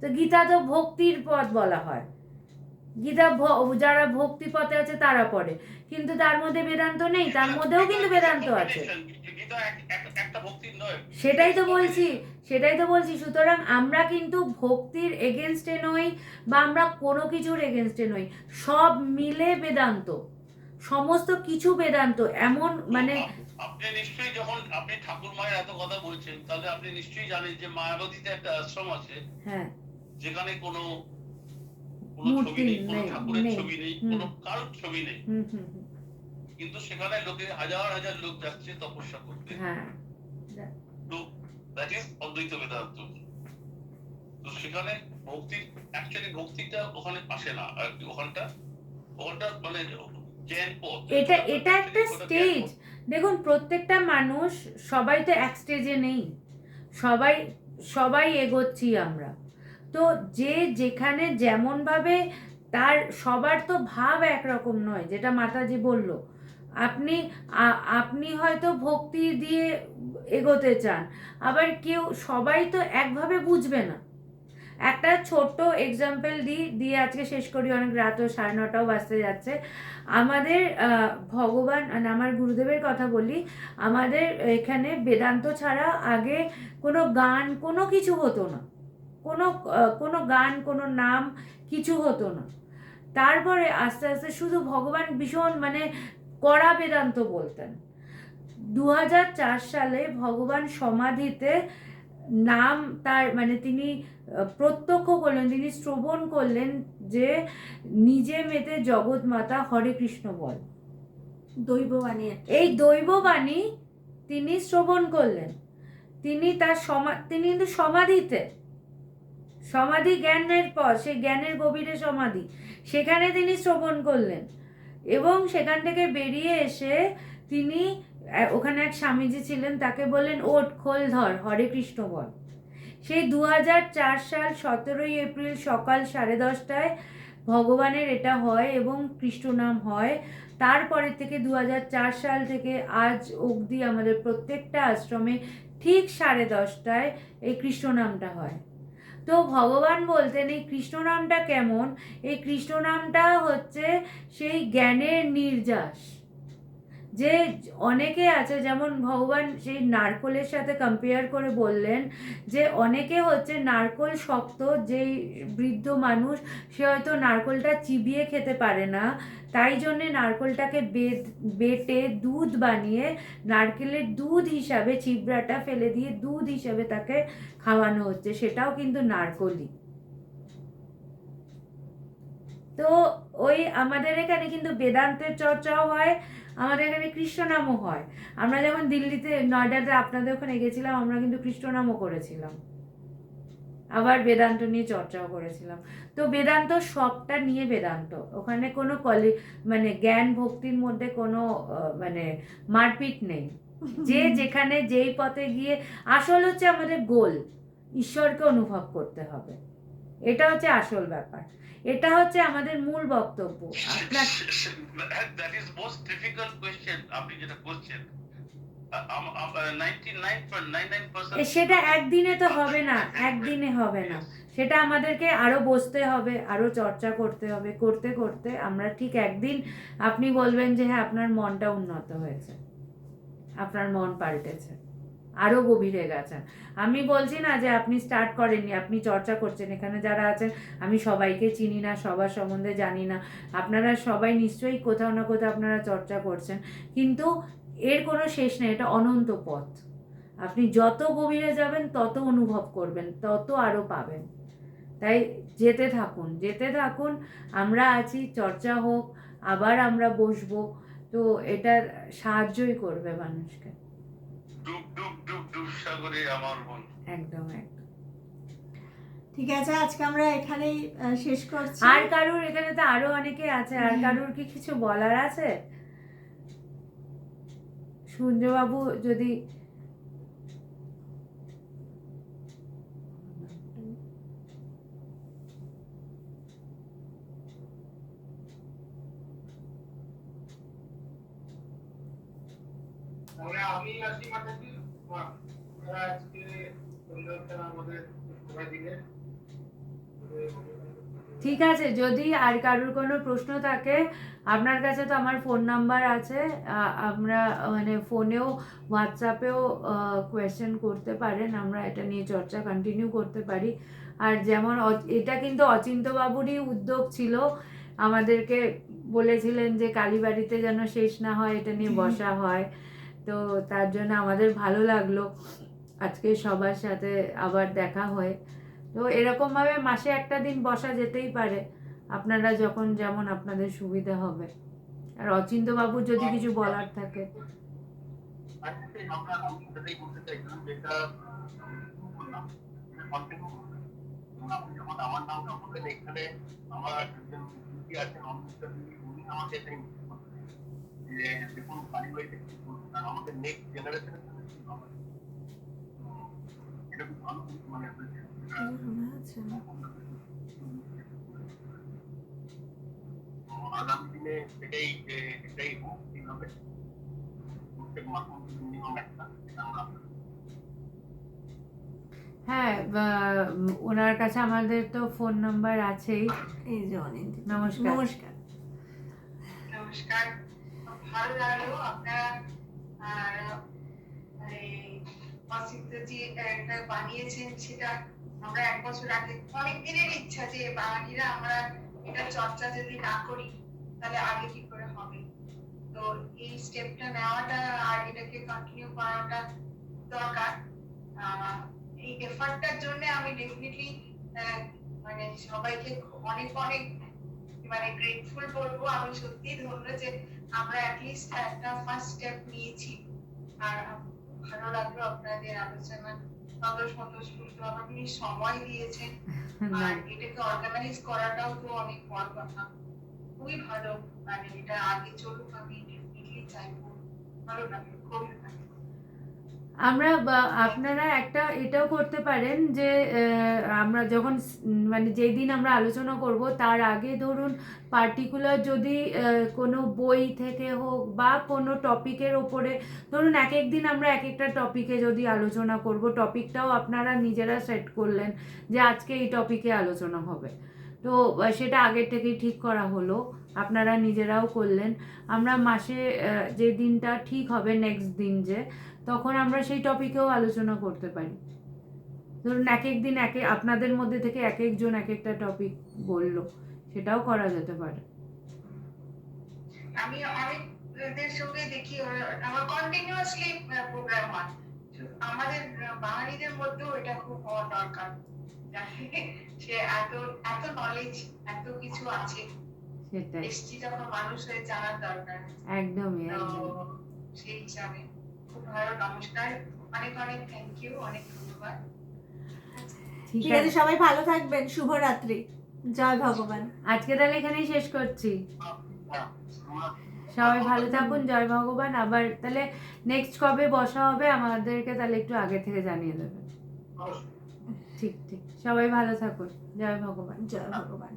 তো গীতা তো ভক্তির পথ বলা হয়, গীতা যারা ভক্তি পথে আছে তারা পড়ে, কিন্তু তার মধ্যে বেদান্ত নেই, তার মধ্যেও কিন্তু বেদান্ত আছে। সেটাই তো বলছি। সুতরাং আমরা কিন্তু ভক্তির এগেনস্টে নই, বা আমরা কোনো কিছুর এগেনস্টে নই, সব মিলে বেদান্ত, সমস্ত কিছু বেদান্ত। এমন মানে আপনি নিশ্চয়ই, যখন আপনি ঠাকুর মায়ের এত কথা বলছেন, তাহলে আপনি নিশ্চয়ই জানেন যে মায়াবতীতে একটা আশ্রম আছে, হ্যাঁ, যেখানে কোনো মূর্তি ছবি নেই, কোনো নেই, ঠাকুরের নেই। ছবি নেই, কোনো কারোর ছবি নেই, কিন্তু সেখানে লোকে হাজার হাজার লোক যাচ্ছে তপস্যা করতে। হ্যাঁ, তো দ্যাট ইজ অদ্বৈত বেদান্ত। তো সেখানে ভক্তিটা ওখানে আসে না, আর ওখানটা মানে জ্ঞান পথ। এটা একটা স্টেজ। দেখুন, প্রত্যেকটা মানুষ, সবাই তো এক স্টেজে নেই, সবাই এগোচ্ছি আমরা। তো যে যেখানে যেমন ভাবে, তার সবার তো ভাব একরকম নয়, যেটা মাতাজি বলল। আপনি হয়তো ভক্তি দিয়ে এগোতে চান, আবার সবাই তো একভাবে বুঝবে না। একটা ছোট্ট এক্সাম্পল দিয়ে আজকে শেষ করি, অনেক রাত, 9:30 বাজতে যাচ্ছে। আমাদের ভগবান, আমার গুরুদেবের কথা বলি, আমাদের এখানে বেদান্ত ছাড়া আগে কোনো গান, কোনো কিছু হতো না, কোনো গান, কোনো নাম, কিছু হতো না। তারপরে আস্তে আস্তে শুধু ভগবান ভীষণ মানে কড়া বেদান্ত বলতেন। 2004 সালে ভগবান সমাধিতে নাম তার মানে তিনি প্রত্যক্ষ করলেন, তিনি শ্রবণ করলেন যে নিজে মেতে জগৎ মাতা হরে কৃষ্ণ বল, দৈববাণী। এই দৈববাণী তিনি শ্রবণ করলেন। তিনি কিন্তু সমাধি জ্ঞানের পর, সেই জ্ঞানের গভীরে সমাধি, সেখানে তিনি শ্রবণ করলেন, এবং সেখান থেকে বেরিয়ে এসে তিনি, ওখানে এক স্বামীজি ছিলেন, তাকে বললেন, ওঠ, খোল ধর, হরে কৃষ্ণ বল। সেই 2004 সাল 17ই এপ্রিল সকাল 10:30টায় ভগবানের এটা হয়, এবং কৃষ্ণ নাম হয়। তারপরে থেকে 2004 সাল থেকে আজ অবধি আমাদের প্রত্যেকটা আশ্রমে ঠিক 10:30টায় এই কৃষ্ণ নামটা হয়। তো ভগবান বলতেন এই কৃষ্ণ নামটা কেমন, এই কৃষ্ণ নামটা হচ্ছে সেই জ্ঞানের নির্যাস। যে অনেকে আছে, যেমন ভগবান সেই নারকোলের সাথে কম্পেয়ার করে বললেন যে অনেকে হচ্ছে নারকোল শক্ত, যেই বৃদ্ধ মানুষ সে হয়তো নারকোলটা চিবিয়ে খেতে পারে না, তাই জন্যে নারকোলটাকে বেটে দুধ বানিয়ে নারকেলের দুধ হিসাবে চিবড়াটা ফেলে দিয়ে দুধ হিসাবে তাকে খাওয়ানো হচ্ছে, সেটাও কিন্তু নারকোলই। তো ওই আমাদের এখানে কিন্তু বেদান্তের চর্চাও হয়, আমাদের এখানে কৃষ্ণ নামও হয়। আমরা যখন দিল্লিতে নয়ডাতে আপনাদের ওখানে গেছিলাম, আমরা কিন্তু কৃষ্ণ নামও করেছিলাম, আবার বেদান্ত নিয়ে চর্চাও করেছিলাম। তো বেদান্ত সবটা নিয়ে বেদান্ত, ওখানে কোনো মানে জ্ঞান ভক্তির মধ্যে কোনো মানে মারপিট নেই। যে যেখানে যেই পথে গিয়ে আসল হচ্ছে আমাদের গোল ঈশ্বরকে অনুভব করতে হবে, এটা হচ্ছে আসল ব্যাপার, এটা হচ্ছে আমাদের মূল বক্তব্য। আপনার that is most difficult question আপনি যেটা করছেন। 99.99% সেটা একদিনে তো হবে না, একদিনে হবে না, সেটা আমাদেরকে আরো বসতে হবে, আরো চর্চা করতে হবে, করতে করতে আমরা ঠিক একদিন আপনি বলবেন যে হ্যাঁ আপনার মনটা উন্নত হয়েছে, আপনার মন পাল্টেছে, আরো গভীরে গেছেন। আমি বলছি না যে আপনি স্টার্ট করেননি, আপনি চর্চা করছেন। এখানে যারা আছেন আমি সবাইকে চিনি না, সবার সম্বন্ধে জানি না, আপনারা সবাই নিশ্চয়ই কোথাও না কোথাও আপনারা চর্চা করছেন, কিন্তু এর কোনো শেষ নেই, এটা অনন্ত পথ। আপনি যত গভীরে যাবেন তত অনুভব করবেন, তত আরো পাবেন। তাই যেতে থাকুন, যেতে থাকুন, আমরা আছি, চর্চা হোক, আবার আমরা বসবো, তো এটা সাহায্যই করবে মানুষকে। ডুব ডুব ডুব ডুব সাগরে আমার মন। একদম একদম। ঠিক আছে, আজকে আমরা এখানেই শেষ করছি। আর কারুর এখানে তো আরো অনেকে আছে, আর কারুর কি কিছু বলার আছে? সূর্যবাবু যদি তাহলে আমি আছি মাতাজি, আপনারা আজকে সন্ধ্যাবেলা আমাদের সময় দিলেন। ঠিক আছে, যদি আর কারুর কোনো প্রশ্ন থাকে, আপনার কাছে তো আমার ফোন নাম্বার আছে, আমরা মানে ফোনেও হোয়াটসঅ্যাপেও কোয়েশ্চেন করতে পারেন, আমরা এটা নিয়ে চর্চা কন্টিনিউ করতে পারি। আর যেমন এটা কিন্তু অচিন্ত্যবাবুরই উদ্যোগ ছিল, আমাদেরকে বলেছিলেন যে কালীবাড়িতে যেন শেষ না হয়, এটা নিয়ে বসা হয়, তো তার জন্য আমাদের ভালো লাগলো আজকে সবার সাথে আবার দেখা হয়। তো এরকমভাবে মাসে একটা দিন বসা যেতেই পারে, আপনারা যখন যেমন আপনাদের সুবিধা হবে। আর অচিন্ত্যবাবুর যদি কিছু বলার থাকে। আমরা সেটাই বলতে চাইছিলাম, যেটা বললাম কন্টিনিউ, আপনি যখন আমার নামটা বললেন, এখানে আমার একজন দিদি আছেন অমৃতা দিদি, উনি আমাকে এটাই যে দেখুন পারিবারিক কি করুন, আর আমাদের নেক্সট জেনারেশনের জন্য কি হবে, এটা খুব ভালো মানে আগামী দিনে এটাই হোক, এইভাবে প্রত্যেক মাধ্যম মিনিমাম একটা আমরা। হ্যাঁ, ওনার কাছে আমাদের তো ফোন নাম্বার আছেই। এই যে অনেক নমস্কার। নমস্কার। নমস্কার, ভালো লাগলো আপনারা অসিদ্ধ যে একটা বানিয়েছেন, সেটা আমরা 1 বছর আগে অনেক দিনের ইচ্ছা যে বাঙালিরা আমরা এটা চর্চা যদি না করি তাহলে আগে কি করে হবে। তো এই স্টেপটা নেওয়াটা আর এটাকে কন্টিনিউ করাটা দরকার। এই এফার্টটার জন্য আমি ডেফিনেটলি মানে সবাইকে অনেক অনেক মানে গ্রেটফুল বলবো। আমি সত্যি ধন্য যে আমরা অ্যাটলিস্ট একটা ফার্স্ট স্টেপ নিয়েছি। আর ভালো লাগলো আপনাদের আলোচনা, আপনি সময় দিয়েছেন, আর এটাকে অর্গানাইজ করাটাও তো অনেক বড় কথা, খুবই ভালো। মানে এটা আগে চলুক, আমি ডেফিনেটলি চাইবো। ভালো লাগলো, খুবই ভালো। আমরা আপনারা একটা এটাও করতে পারেন যে আমরা যখন মানে যেই দিন আমরা আলোচনা করব তার আগে ধরুন পার্টিকুলার যদি কোনো বই থেকে হোক বা কোনো টপিকের ওপরে ধরুন এক এক দিন আমরা এক একটা টপিকে যদি আলোচনা করব, টপিকটাও আপনারা নিজেরা সেট করলেন যে আজকে এই টপিকে আলোচনা হবে, তো সেটা আগের থেকেই ঠিক করা হলো, আপনারা নিজেরাও করলেন। আমরা মাসে যে দিনটা ঠিক হবে নেক্সট দিন যে, তখন আমরা সেই টপিকেও আলোচনা করতে পারি। ধরুন এক এক দিন আপনাদের মধ্যে থেকে এক একজন এক একটা টপিক বললো, সেটাও করা যেতে পারে। আমি অনেকদের সঙ্গে দেখি আমার কন্টিনিউয়াসলি প্রোগ্রাম হয়, আমাদের বাঙালিদের মধ্যেও এটা খুব হওয়া দরকার, যাতে সে এত এত নলেজ এত কিছু আছে, সেটাই, এসছি যখন মানুষ হয়ে জানার দরকার। একদমই তো একদম। সেই হিসাবে খুব ভালো, নমস্কার, অনেক অনেক থ্যাংক ইউ, অনেক ধন্যবাদ। ঠিক ঠিক আছে, আছে, সবাই ভালো থাকবেন, শুভরাত্রি, জয় ভগবান। আজকে তাহলে এখানেই শেষ করছি। সবাই ভালো থাকুন, জয় ভগবান। আবার তাহলে নেক্সট কবে বসা হবে আমাদেরকে তাহলে একটু আগে থেকে জানিয়ে দেবেন। ঠিক ঠিক, সবাই ভালো থাকুন, জয় ভগবান। জয় ভগবান।